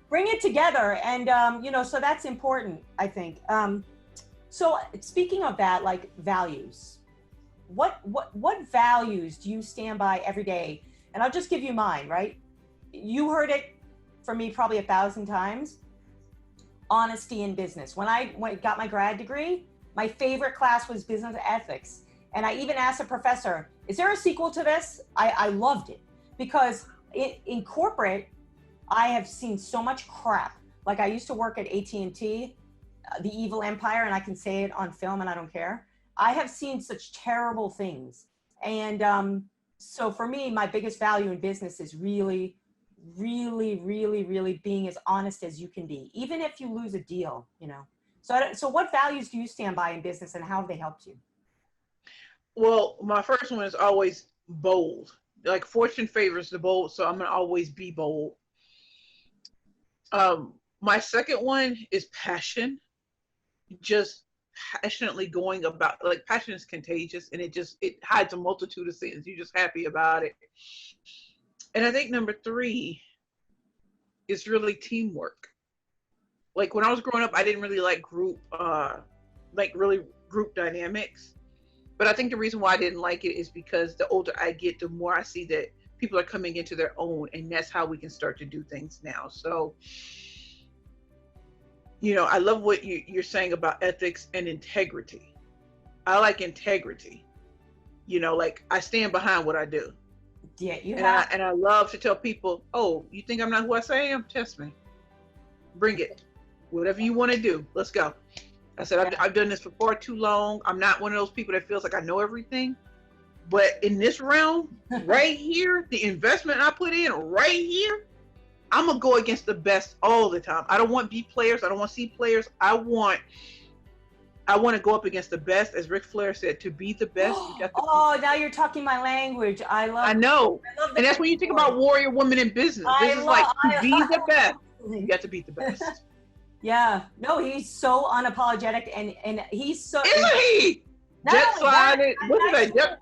Bring it together. And, you know, so that's important, I think. So speaking of that, like values, what values do you stand by every day? And I'll just give you mine, right? You heard it from me probably 1,000 times. Honesty in business. When I got my grad degree, my favorite class was business ethics. And I even asked a professor, is there a sequel to this? I loved it because in corporate, I have seen so much crap. Like I used to work at AT&T, the evil empire, and I can say it on film and I don't care. I have seen such terrible things. And so for me, my biggest value in business is really, really, really, really being as honest as you can be, even if you lose a deal, you know? So what values do you stand by in business and how have they helped you? Well, my first one is always bold. Like fortune favors the bold, so I'm gonna always be bold. My second one is passion. Just passionately going about, like passion is contagious and it hides a multitude of sins. You're just happy about it. And I think number 3 is really teamwork. Like when I was growing up, I didn't really like group dynamics. But I think the reason why I didn't like it is because the older I get, the more I see that people are coming into their own, and that's how we can start to do things now. So, you know, I love what you're saying about ethics and integrity. I like integrity. You know, like I stand behind what I do. Yeah, and I love to tell people, oh, you think I'm not who I say I am? Test me. Bring it. Whatever you want to do, let's go. I said, I've done this for far too long. I'm not one of those people that feels like I know everything. But in this realm, right here, the investment I put in right here, I'm going to go against the best all the time. I don't want B players. I don't want C players. I want to go up against the best. As Ric Flair said, to be the best, you got to now you're talking my language. I know. And that's when you think about Warrior Women in Business. This is like, to be the best, you got to be the best. Yeah, no, he's so unapologetic, and he's so. Isn't he? Jet slided. What is that?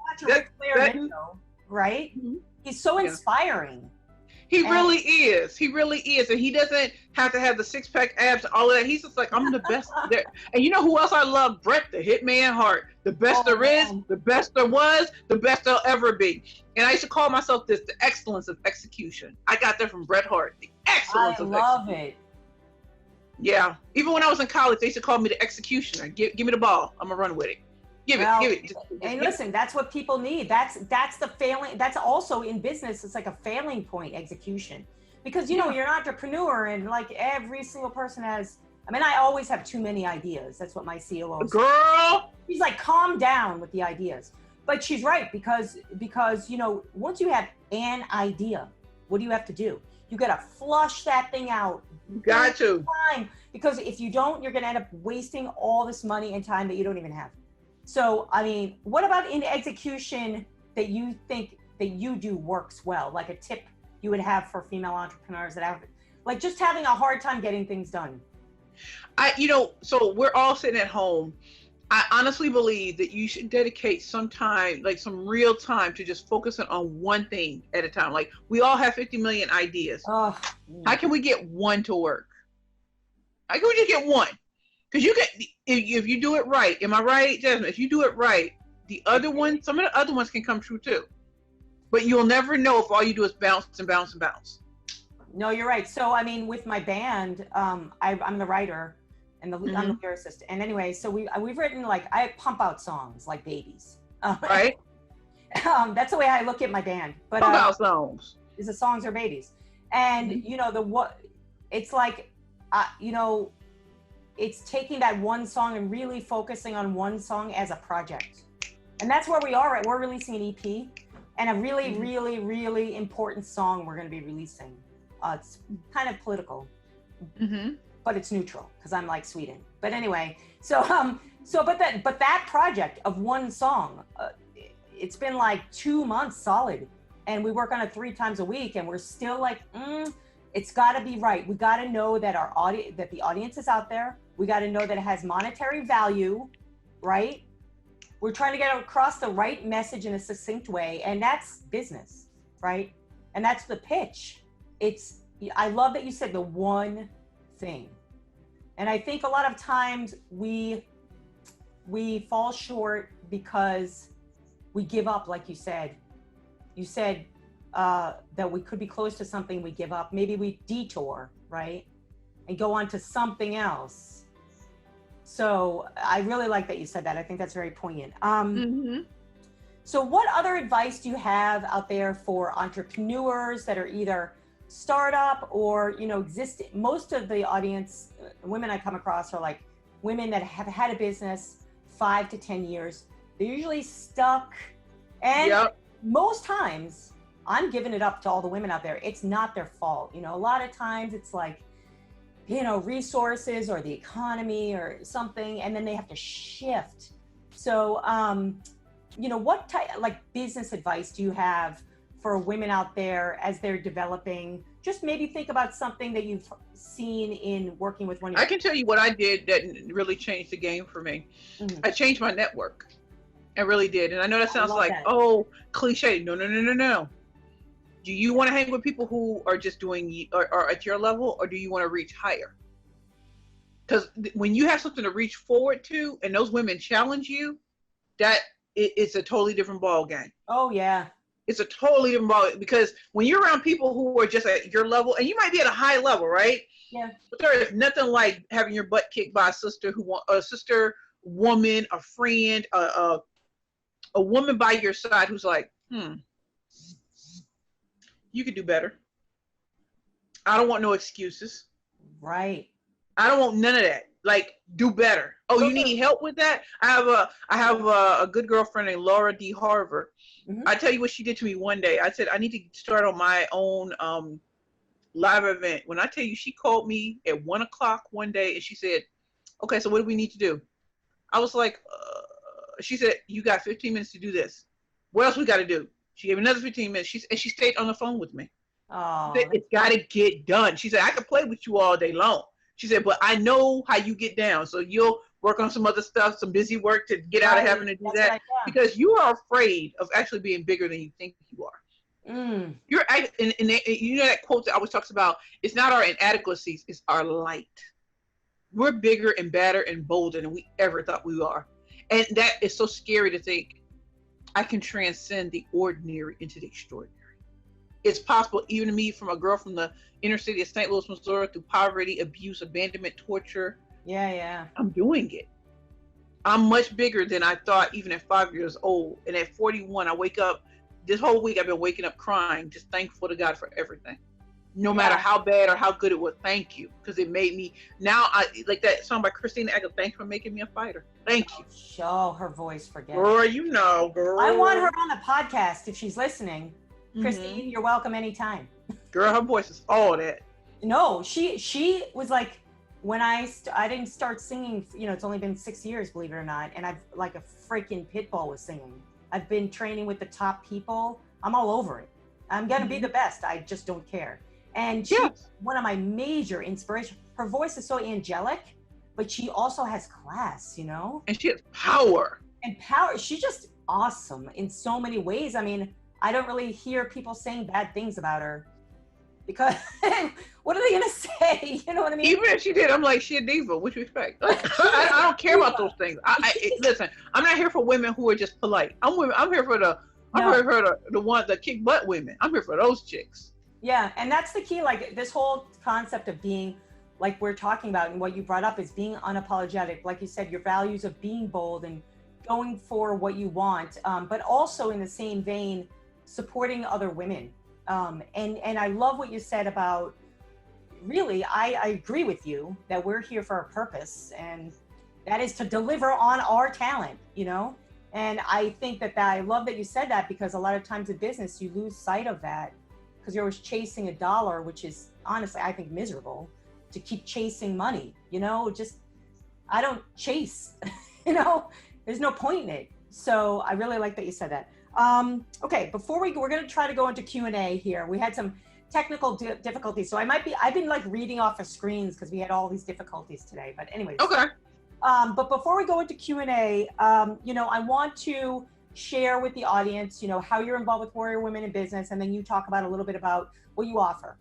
Right? Mm-hmm. He's so inspiring. He really is. He really is, and he doesn't have to have the 6-pack abs and all of that. He's just like, I'm the best there. And you know who else I love? Bret the Hitman Hart. The best there is, the best there was, the best there'll ever be. And I used to call myself this: the excellence of execution. I got that from Bret Hart. The excellence of execution. I love it. Yeah, even when I was in college, they used to call me the executioner. Give me the ball. I'm gonna run with it. Give it. Just and listen, that's what people need. That's the failing. That's also in business. It's like a failing point, execution, because you know you're an entrepreneur, and like every single person has. I mean, I always have too many ideas. That's what my COO says. Girl, she's like, calm down with the ideas. But she's right because you know, once you have an idea, what do you have to do? You got to flush that thing out. Got to. Because if you don't, you're going to end up wasting all this money and time that you don't even have. So, I mean, what about in execution that you think that you do works well? Like a tip you would have for female entrepreneurs that have, like, just having a hard time getting things done? So we're all sitting at home. I honestly believe that you should dedicate some time, like some real time, to just focusing on one thing at a time. Like, we all have 50 million ideas. Oh, How can we get one to work? How can we just get one? Because you can, if you do it right. Am I right, Jasmine? If you do it right, the other one, some of the other ones can come true too. But you'll never know if all you do is bounce and bounce and bounce. No, you're right. So, I mean, with my band, I'm the writer and I'm the lyricist. And anyway, so we've written, like, I pump out songs like babies. Right. That's the way I look at my band. But pump out songs. Is the songs are babies, and it's like, it's taking that one song and really focusing on one song as a project, and that's where we are. Right, we're releasing an EP and a really, really, really important song we're going to be releasing. It's kind of political. But it's neutral because I'm like Sweden. But anyway, but that project of one song, it's been like 2 months solid, and we work on it 3 times a week, and we're still like, it's got to be right. We got to know that that the audience is out there. We got to know that it has monetary value, right? We're trying to get across the right message in a succinct way, and that's business, right? And that's the pitch. I love that you said the one thing. And I think a lot of times we fall short because we give up, like you said. You said that we could be close to something, we give up. Maybe we detour, right? And go on to something else. So I really like that you said that. I think that's very poignant. So what other advice do you have out there for entrepreneurs that are either startup or existing? Most of the audience, women I come across, are like women that have had a business 5 to 10 years. They're usually stuck, and most times I'm giving it up to all the women out there. It's not their fault. A lot of times it's like, resources or the economy or something, and then they have to shift. So what type, like, business advice do you have for women out there as they're developing? Just maybe think about something that you've seen in working with one of your— I can tell you what I did that really changed the game for me. I changed my network. I really did. And I know that sounds like, cliche. No. Do you want to hang with people who are just doing or at your level, or do you want to reach higher? Because when you have something to reach forward to and those women challenge you, it's a totally different ball game. Oh, yeah. It's a totally different ball, because when you're around people who are just at your level, and you might be at a high level, right? Yeah. But there is nothing like having your butt kicked by a sister woman, a friend, a woman by your side who's like, you could do better. I don't want no excuses. Right. I don't want none of that. Like, do better. Oh, you need help with that? I have a good girlfriend named Laura D. Harver. I tell you what she did to me one day. I said, I need to start on my own live event. When I tell you, she called me at 1:00 one day and she said, okay, so what do we need to do? I was like, she said, you got 15 minutes to do this. What else we got to do? She gave me another 15 minutes. She stayed on the phone with me. Oh, She said, it's got to get done. She said, I can play with you all day long. She said, but I know how you get down. So you'll work on some other stuff, some busy work to get out of having to do that. Because you are afraid of actually being bigger than you think you are. You're, and you know that quote that always talks about, it's not our inadequacies, it's our light. We're bigger and badder and bolder than we ever thought we are. And that is so scary to think, I can transcend the ordinary into the extraordinary. It's possible even to me, from a girl from the inner city of St. Louis, Missouri, through poverty, abuse, abandonment, torture. Yeah. I'm doing it. I'm much bigger than I thought, even at 5 years old. And at 41, I wake up, this whole week I've been waking up crying, just thankful to God for everything. No matter how bad or how good it was, thank you. Because it made me, now I, like that song by Christina Aguilera, thanks for making me a fighter. Thank you. Show her voice, forget girl, it. Girl. I want her on the podcast if she's listening. Christine, you're welcome anytime. Girl, her voice is all that. No, she was like, when I didn't start singing, it's only been 6 years, believe it or not, and I've like a freaking pit bull with singing. I've been training with the top people I'm all over it. I'm going to be the best. I just don't care. And she's one of my major inspirations. Her voice is so angelic, but she also has class, you know? And she has power. And power. She's just awesome in so many ways. I mean, I don't really hear people saying bad things about her because what are they going to say? You know what I mean? Even if she did, I'm like, she a diva. What you expect? I don't care about those things. Listen, I'm not here for women who are just polite. I'm here for the ones that kick butt women. I'm here for those chicks. Yeah, and that's the key. Like this whole concept of being, like we're talking about, and what you brought up is being unapologetic. Like you said, your values of being bold and going for what you want, but also in the same vein, supporting other women. And I love what you said about, really, I agree with you that we're here for a purpose, and that is to deliver on our talent, you know? And I think that I love that you said that, because a lot of times in business, you lose sight of that because you're always chasing a dollar, which is honestly, I think, miserable to keep chasing money, you know? Just, I don't chase, you know? There's no point in it. So I really like that you said that. Okay, before we're going to try to go into Q&A here. We had some technical difficulties. So I've been like reading off of screens because we had all these difficulties today. But anyways. Okay. But before we go into Q&A, you know, I want to share with the audience, you know, how you're involved with Warrior Women in Business, and then you talk about a little bit about what you offer.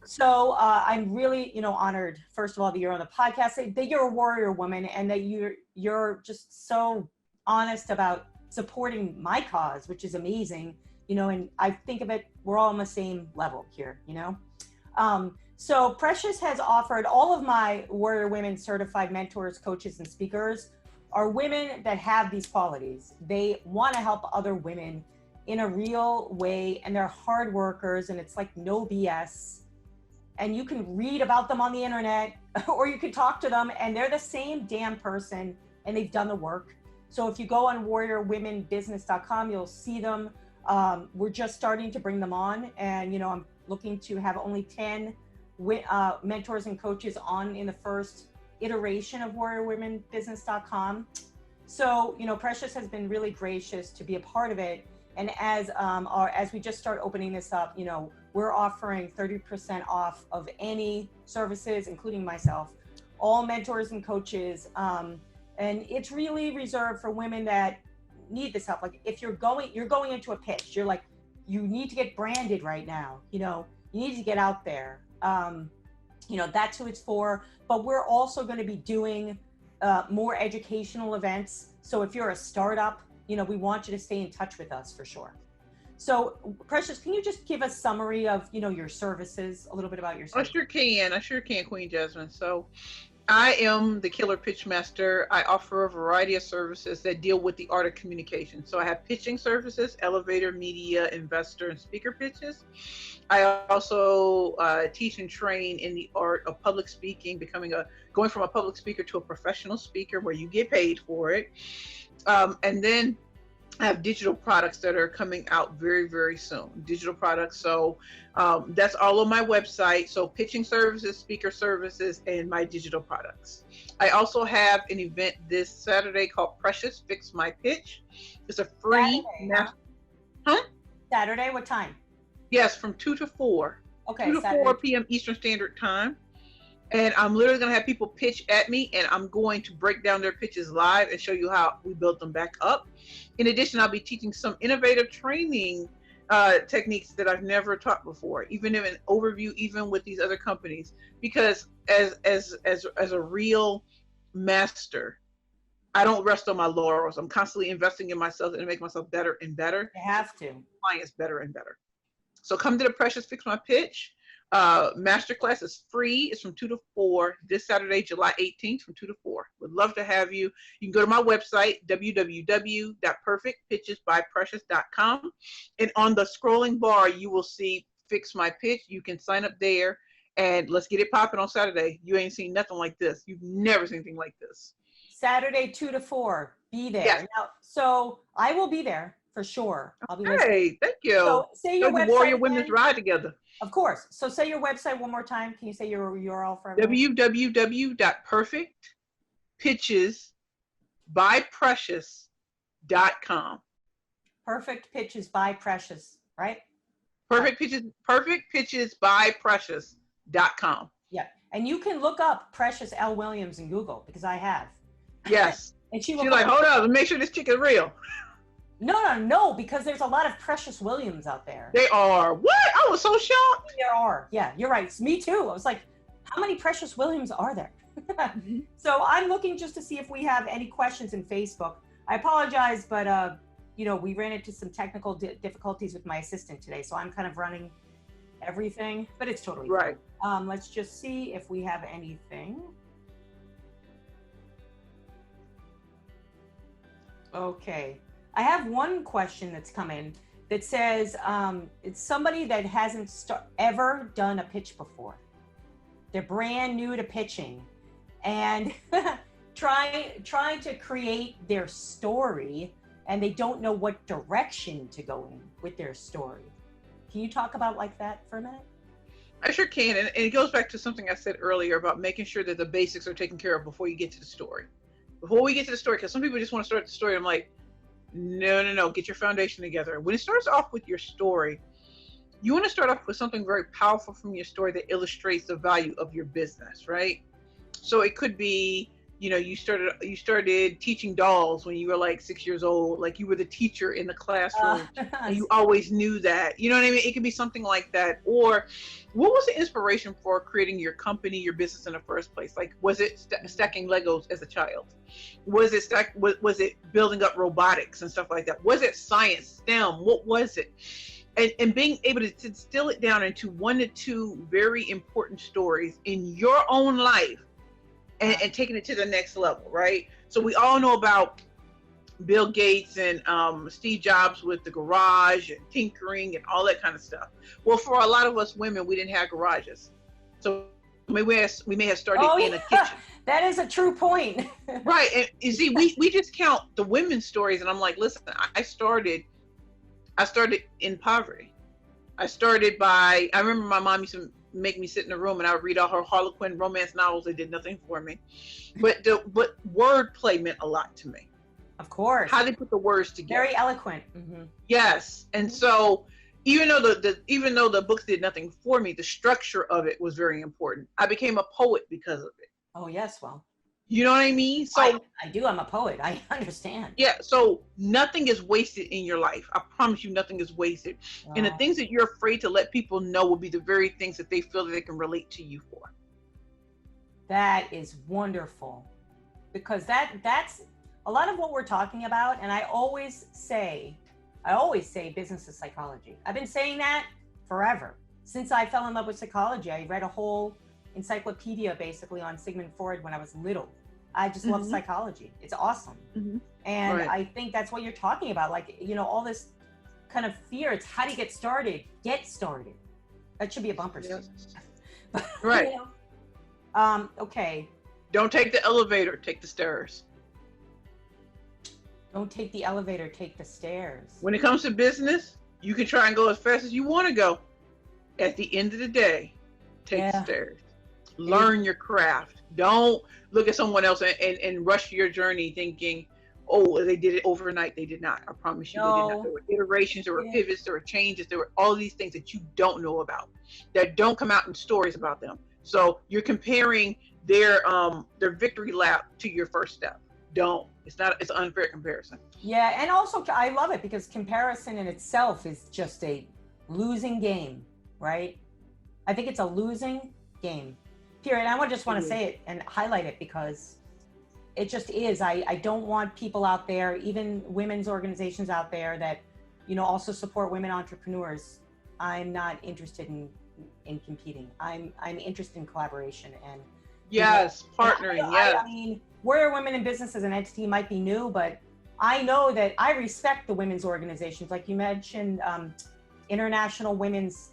So I'm really, you know, honored, first of all, that you're on the podcast, that you're a warrior woman, and that you're just so honest about supporting my cause, which is amazing, you know, and I think of it, we're all on the same level here, you know? So Precious has offered all of my Warrior Women certified mentors, coaches, and speakers are women that have these qualities. They want to help other women in a real way, and they're hard workers, and it's like no BS. And you can read about them on the internet, or you can talk to them, and they're the same damn person, and they've done the work. So if you go on warriorwomenbusiness.com, you'll see them. We're just starting to bring them on, and you know, I'm looking to have only 10 mentors and coaches on in the first iteration of warriorwomenbusiness.com. So, you know, Precious has been really gracious to be a part of it. And as we just start opening this up, you know, we're offering 30% off of any services, including myself, all mentors and coaches. And it's really reserved for women that need this help. Like if you're going into a pitch, you're like, you need to get branded right now. You know, you need to get out there. You know, that's who it's for. But we're also going to be doing more educational events. So if you're a startup, you know, we want you to stay in touch with us for sure. So Precious, can you just give a summary of, you know, your services, a little bit about your services? I sure can, Queen Jasmine. So I am the Killer Pitch Master. I offer a variety of services that deal with the art of communication. So I have pitching services, elevator, media, investor, and speaker pitches. I also teach and train in the art of public speaking, going from a public speaker to a professional speaker where you get paid for it. And then I have digital products that are coming out very, very soon. Digital products. So that's all on my website. So pitching services, speaker services, and my digital products. I also have an event this Saturday called Precious Fix My Pitch. It's a free. Saturday, what time? Yes, from 2 to 4. Okay. 2 to Saturday. 4 p.m. Eastern Standard Time. And I'm literally going to have people pitch at me, and I'm going to break down their pitches live and show you how we build them back up. In addition, I'll be teaching some innovative training techniques that I've never taught before, even in an overview, even with these other companies. Because as a real master, I don't rest on my laurels. I'm constantly investing in myself and make myself better and better. You have to. Clients better and better. So come to the Precious Fix My Pitch. Masterclass is free. It's from 2 to 4 this Saturday, July 18th, from 2 to 4. Would love to have you. You can go to my website, www.perfectpitchesbyprecious.com. And on the scrolling bar, you will see Fix My Pitch. You can sign up there, and let's get it popping on Saturday. You ain't seen nothing like this. You've never seen anything like this. Saturday, 2 to 4. Be there. Yes. Now, so I will be there for sure. I'll be listening. Hey, thank you. So say your website. Warrior Women's Ride together. Of course. So say your website one more time. Can you say your URL for everyone? www.perfectpitchesbyprecious.com. Perfect Pitches by Precious. right? Perfect pitches by Precious.com. Yeah. And you can look up Precious L. Williams in Google, because I have. Yes. And she's like, hold up, make sure this chick is real. No, because there's a lot of Precious Williams out there. They are. What? I was so shocked. There are. Yeah, you're right. It's me too. I was like, how many Precious Williams are there? So I'm looking just to see if we have any questions in Facebook. I apologize, but we ran into some technical difficulties with my assistant today, so I'm kind of running everything, but it's totally right. Fine. Let's just see if we have anything. Okay. I have one question that's come in that says, it's somebody that hasn't ever done a pitch before. They're brand new to pitching and trying to create their story, and they don't know what direction to go in with their story. Can you talk about like that for a minute? I sure can. And it goes back to something I said earlier about making sure that the basics are taken care of before you get to the story. Before we get to the story, because some people just want to start the story. I'm like, no, get your foundation together. When it starts off with your story, you want to start off with something very powerful from your story that illustrates the value of your business, right? So it could be, you started teaching dolls when you were like 6 years old, like you were the teacher in the classroom and you always knew that, you know what I mean? It could be something like that. Or what was the inspiration for creating your company, your business in the first place? Like, was it stacking Legos as a child? Was it building up robotics and stuff like that? Was it science, STEM? What was it? And being able to distill it down into 1 to 2 very important stories in your own life and taking it to the next level, right? So we all know about Bill Gates and Steve Jobs with the garage and tinkering and all that kind of stuff. Well, for a lot of us women, we didn't have garages. So we may have started in a kitchen. That is a true point. Right. And you see, we just count the women's stories. And I'm like, listen, I started in poverty. I remember my mom used to make me sit in a room and I would read all her Harlequin romance novels. They did nothing for me. But wordplay meant a lot to me. Of course. How they put the words together. Very eloquent. Mm-hmm. Yes. And so even though the books did nothing for me, the structure of it was very important. I became a poet because of it. Oh, yes. Well, you know what I mean? So I do. I'm a poet. I understand. Yeah. So nothing is wasted in your life. I promise you, nothing is wasted. Wow. And the things that you're afraid to let people know will be the very things that they feel that they can relate to you for. That is wonderful, because that's a lot of what we're talking about. And I always say business is psychology. I've been saying that forever. Since I fell in love with psychology, I read a whole encyclopedia basically on Sigmund Freud when I was little. I just love psychology. It's awesome. Mm-hmm. And right. I think that's what you're talking about. Like, all this kind of fear. It's how do you get started? Get started. That should be a bumper sticker. Yes. Right. Okay. Don't take the elevator, take the stairs. Don't take the elevator, take the stairs. When it comes to business, you can try and go as fast as you want to go. At the end of the day, take the stairs. Learn your craft. Don't look at someone else and rush your journey thinking, oh, they did it overnight. They did not. I promise you, they did not. There were iterations, there were pivots, there were changes, there were all these things that you don't know about, that don't come out in stories about them. So you're comparing their victory lap to your first step. Don't. It's an unfair comparison. Yeah, and also I love it because comparison in itself is just a losing game, right? I think it's a losing game. Period. I just want to say it and highlight it because it just is. I don't want people out there, even women's organizations out there that, also support women entrepreneurs. I'm not interested in competing. I'm interested in collaboration and partnering. I mean, Warrior Women in Business as an entity might be new, but I know that I respect the women's organizations. Like you mentioned, International Women's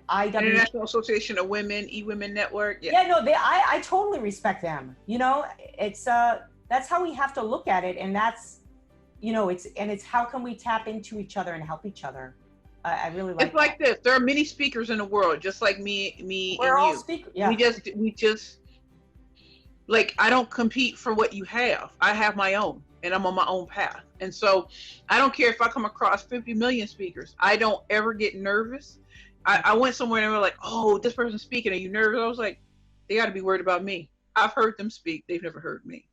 International Association of Women, eWomen Network. I totally respect them. It's that's how we have to look at it, and that's it's how can we tap into each other and help each other. I really like. It's like this. There are many speakers in the world, just like me. We're and all you. speakers. Yeah. We just like, I don't compete for what you have. I have my own, and I'm on my own path. And so I don't care if I come across 50 million speakers. I don't ever get nervous. I went somewhere and they were like, oh, this person's speaking. Are you nervous? I was like, they got to be worried about me. I've heard them speak. They've never heard me.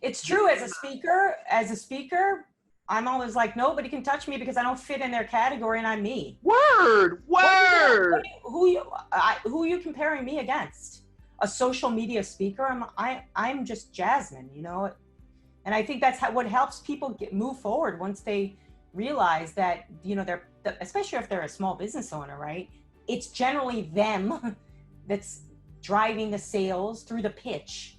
It's true. As a speaker, I'm always like, nobody can touch me because I don't fit in their category and I'm me. Word. Who are you comparing me against? A social media speaker? I'm just Jasmine, you know? And I think that's what helps people move forward once they realize that, you know, especially if they're a small business owner, right? It's generally them that's driving the sales through the pitch.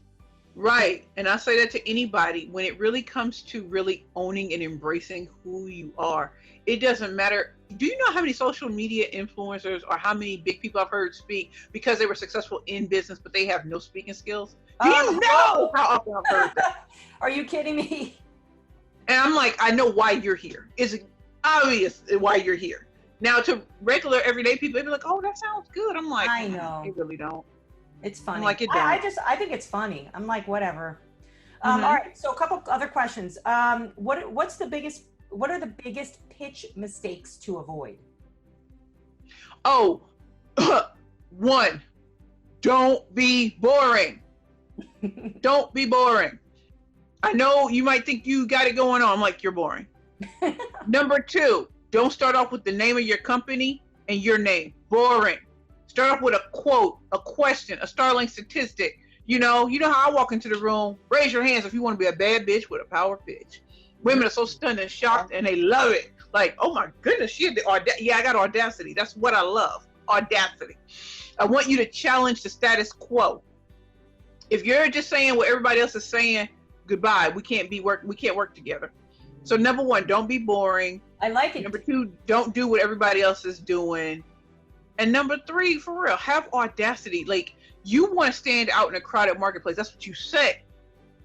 Right. And I say that to anybody. When it really comes to really owning and embracing who you are, it doesn't matter. Do you know how many social media influencers or how many big people I've heard speak because they were successful in business, but they have no speaking skills? Do you know how often I've heard that? Are you kidding me? And I'm like, I know why you're here. It's obvious why you're here. Now, to regular everyday people, they'd be like, oh, that sounds good. I'm like, I know. They really don't. It's funny. I'm like, it I think it's funny. I'm like, whatever. All right. So a couple other questions. What are the biggest pitch mistakes to avoid? Oh, one, don't be boring. Don't be boring. I know you might think you got it going on. I'm like, you're boring. Number two, don't start off with the name of your company and your name. Boring. Start off with a quote, a question, a startling statistic. You know how I walk into the room. Raise your hands if you want to be a bad bitch with a power pitch. Women are so stunned and shocked, and they love it. Like, oh my goodness, she had the yeah, I got audacity. That's what I love, audacity. I want you to challenge the status quo. If you're just saying what everybody else is saying, goodbye. We can't work together. So number one, don't be boring. I like it. Number two, don't do what everybody else is doing. And number three, for real, have audacity. Like, you want to stand out in a crowded marketplace. That's what you say.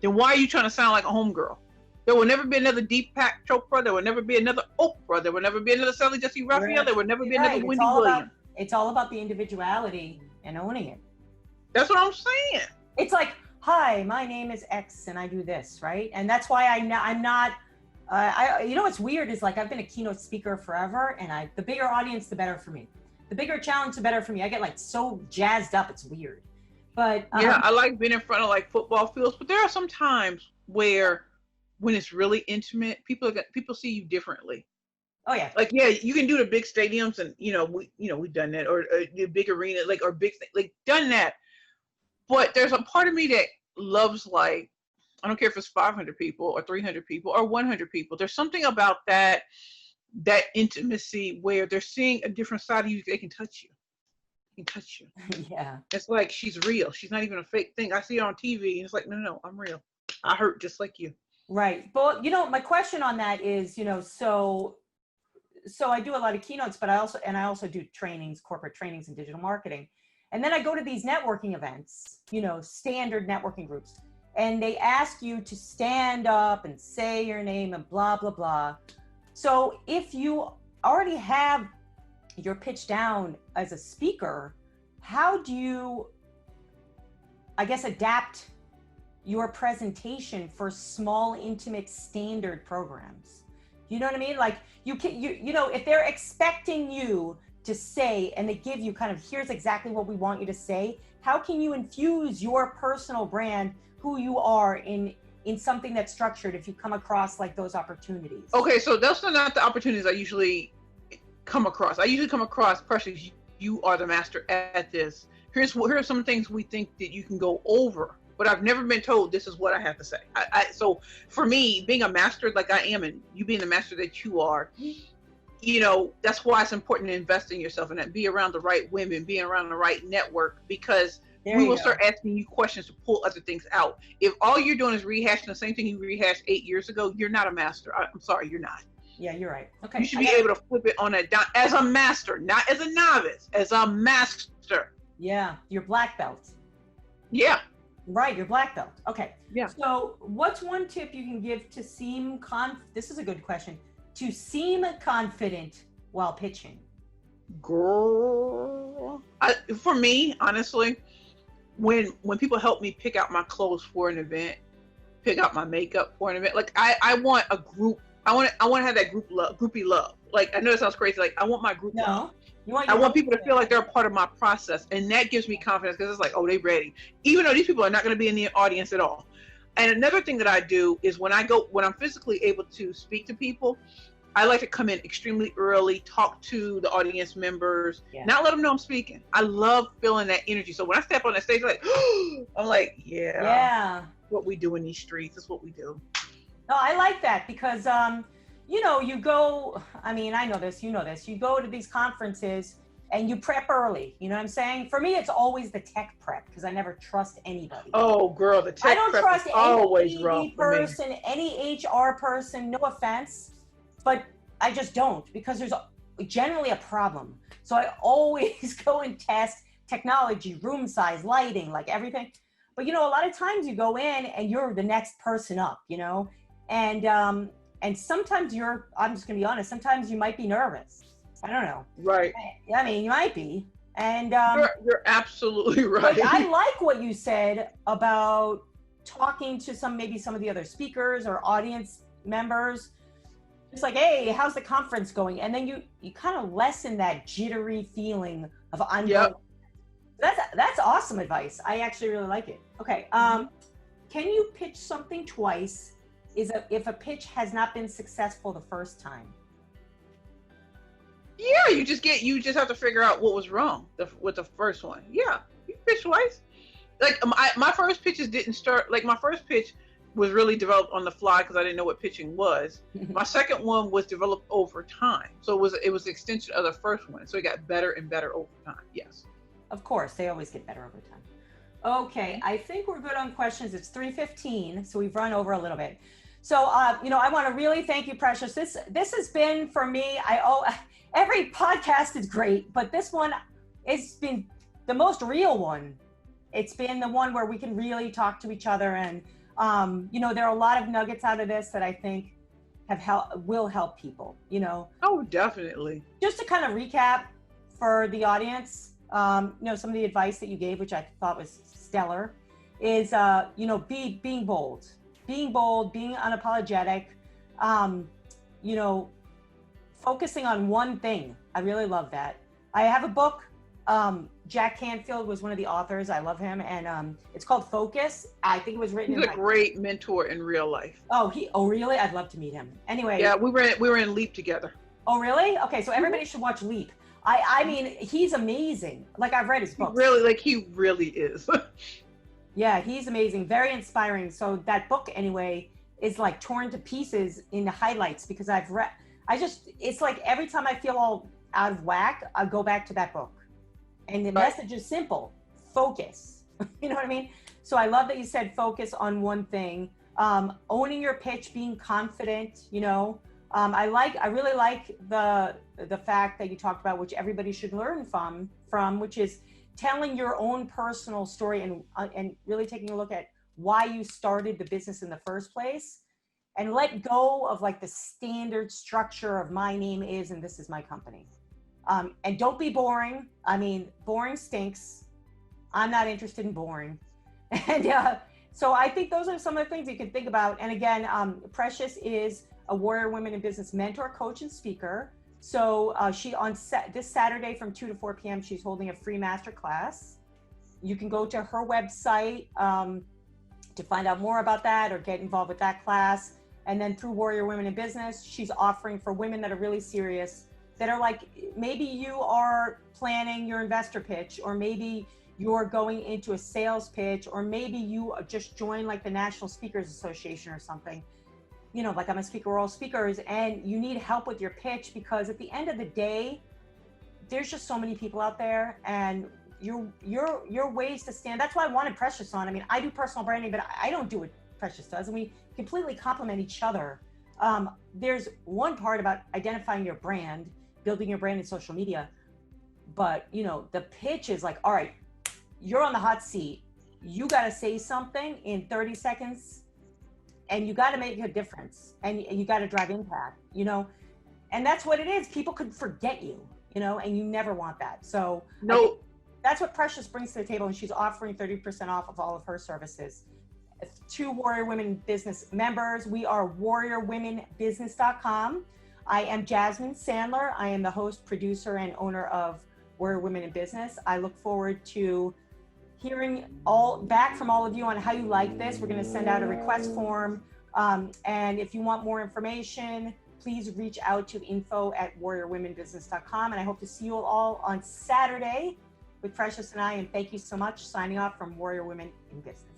Then why are you trying to sound like a homegirl? There will never be another Deepak Chopra. There will never be another Oprah. There will never be another Sally Jesse Raphael. There will never be another Wendy Williams. It's all about the individuality and owning it. That's what I'm saying. It's like, hi, my name is X and I do this, right? And that's why I'm not, you know what's weird is, like, I've been a keynote speaker forever, and the bigger audience, the better for me. The bigger challenge, the better for me. I get like so jazzed up, it's weird. But yeah, I like being in front of like football fields, but there are some times where when it's really intimate, people see you differently. Oh yeah. Like, yeah, you can do the big stadiums, and we've done that, or the big arena, like, or big like done that. But there's a part of me that loves, like, I don't care if it's 500 people or 300 people or 100 people. There's something about that intimacy where they're seeing a different side of you. They can touch you. They can touch you. Yeah. It's like, she's real. She's not even a fake thing. I see her on TV, and it's like, no, I'm real. I hurt just like you. Right. But, my question on that is, so I do a lot of keynotes, but I also do trainings, corporate trainings in digital marketing. And then I go to these networking events, standard networking groups, and they ask you to stand up and say your name and blah, blah, blah. So if you already have your pitch down as a speaker, how do you, I guess, adapt your presentation for small, intimate, standard programs? You know what I mean? Like, if they're expecting you to say, and they give you kind of, here's exactly what we want you to say, how can you infuse your personal brand, who you are, in something that's structured if you come across like those opportunities? Okay, so those are not the opportunities I usually come across. I usually come across pressures. You are the master at this. Here are some things we think that you can go over, but I've never been told this is what I have to say. So for me, being a master like I am, and you being the master that you are, that's why it's important to invest in yourself and be around the right women, being around the right network, because we will start asking you questions to pull other things out. If all you're doing is rehashing the same thing you rehashed 8 years ago, you're not a master. I'm sorry, you're not. Yeah, you're right. Okay. You should be able to flip it on as a master, not as a novice, as a master. Yeah, your black belt. Yeah. Right, your black belt. Okay. Yeah. So what's one tip you can give to seem this is a good question, to seem confident while pitching? Girl. For me, honestly, when people help me pick out my clothes for an event, pick out my makeup ornament. Like I want a group. I want to have that groupie love. Like, I know it sounds crazy. Like, I want my group love. I want people to feel like they're a part of my process, and that gives me confidence because it's like, oh, they ready, even though these people are not going to be in the audience at all. And another thing that I do is when I'm physically able to speak to people, I like to come in extremely early, talk to the audience members, not let them know I'm speaking. I love feeling that energy. So when I step on that stage, like, I'm like, yeah, what we do in these streets is what we do. No, I like that because, you know, you go, I mean, I know this, you know this, you go to these conferences and you prep early. You know what I'm saying? For me, it's always the tech prep because I never trust anybody. Oh, girl, the tech prep is always rough for me. Person, any HR person, no offense, but I just don't because there's generally a problem. So I always go and test technology, room size, lighting, like everything. But, you know, a lot of times you go in and you're the next person up, you know, and sometimes I'm just gonna be honest, sometimes you might be nervous. I don't know. Right. I mean, you might be. And you're absolutely right. But I like what you said about talking to maybe some of the other speakers or audience members. It's like, hey, how's the conference going? And then you kind of lessen that jittery feeling of ongoing. That's awesome advice. I actually really like it. Okay. Can you pitch something twice if a pitch has not been successful the first time? Yeah, you just have to figure out what was wrong with the first one. Yeah, you pitch twice. Like my first pitches didn't start, like my first pitch was really developed on the fly because I didn't know what pitching was. My second one was developed over time. So it was an extension of the first one. So it got better and better over time. Yes. Of course, they always get better over time. Okay, I think we're good on questions. It's 3:15, so we've run over a little bit. So, you know, I want to really thank you, Precious. This has been, for me, every podcast is great, but this one has been the most real one. It's been the one where we can really talk to each other. And, you know, there are a lot of nuggets out of this that I think will help people, you know. Oh, definitely. Just to kind of recap for the audience, you know, some of the advice that you gave, which I thought was stellar, is, you know, being bold, being unapologetic, you know, focusing on one thing. I really love that. I have a book. Jack Canfield was one of the authors. I love him. And it's called Focus. I think it was written. He's a great mentor in real life. Oh, really? I'd love to meet him. Anyway. Yeah, we were in Leap together. Oh, really? Okay. So everybody should watch Leap. I mean, he's amazing. Like, I've read his books. He really is. Yeah, he's amazing. Very inspiring. So that book, anyway, is like torn to pieces in the highlights because I've read. It's like every time I feel all out of whack, I go back to that book. And the message is simple: focus. You know what I mean? So I love that you said focus on one thing. Owning your pitch, being confident. You know, I really like the fact that you talked about, which everybody should learn from, which is telling your own personal story and really taking a look at why you started the business in the first place, and let go of like the standard structure of my name is and this is my company. And don't be boring. I mean, boring stinks. I'm not interested in boring. And so I think those are some of the things you can think about. And again, Precious is a Warrior Women in Business mentor, coach, and speaker. So she this Saturday from 2 to 4 p.m. she's holding a free masterclass. You can go to her website to find out more about that or get involved with that class. And then through Warrior Women in Business, she's offering for women that are really serious, that are like, maybe you are planning your investor pitch, or maybe you're going into a sales pitch, or maybe you just joined like the National Speakers Association or something. You know, like I'm a speaker, we're all speakers, and you need help with your pitch because at the end of the day, there's just so many people out there, and your ways to stand. That's why I wanted Precious on. I mean, I do personal branding, but I don't do what Precious does, and we completely complement each other. There's one part about identifying your brand, building your brand in social media, but you know, the pitch is like, all right, you're on the hot seat. You got to say something in 30 seconds. And you got to make a difference, and you got to drive impact, you know, and that's what it is. People could forget you, you know, and you never want that. So no, that's what Precious brings to the table, and she's offering 30% off of all of her services. to Warrior Women Business members. We are warriorwomenbusiness.com. I am Jasmine Sandler. I am the host, producer, and owner of Warrior Women in Business. I look forward to hearing back from all of you on how you like this. We're going to send out a request form. And if you want more information, please reach out to info@warriorwomenbusiness.com. And I hope to see you all on Saturday with Precious and I. And thank you so much. Signing off from Warrior Women in Business.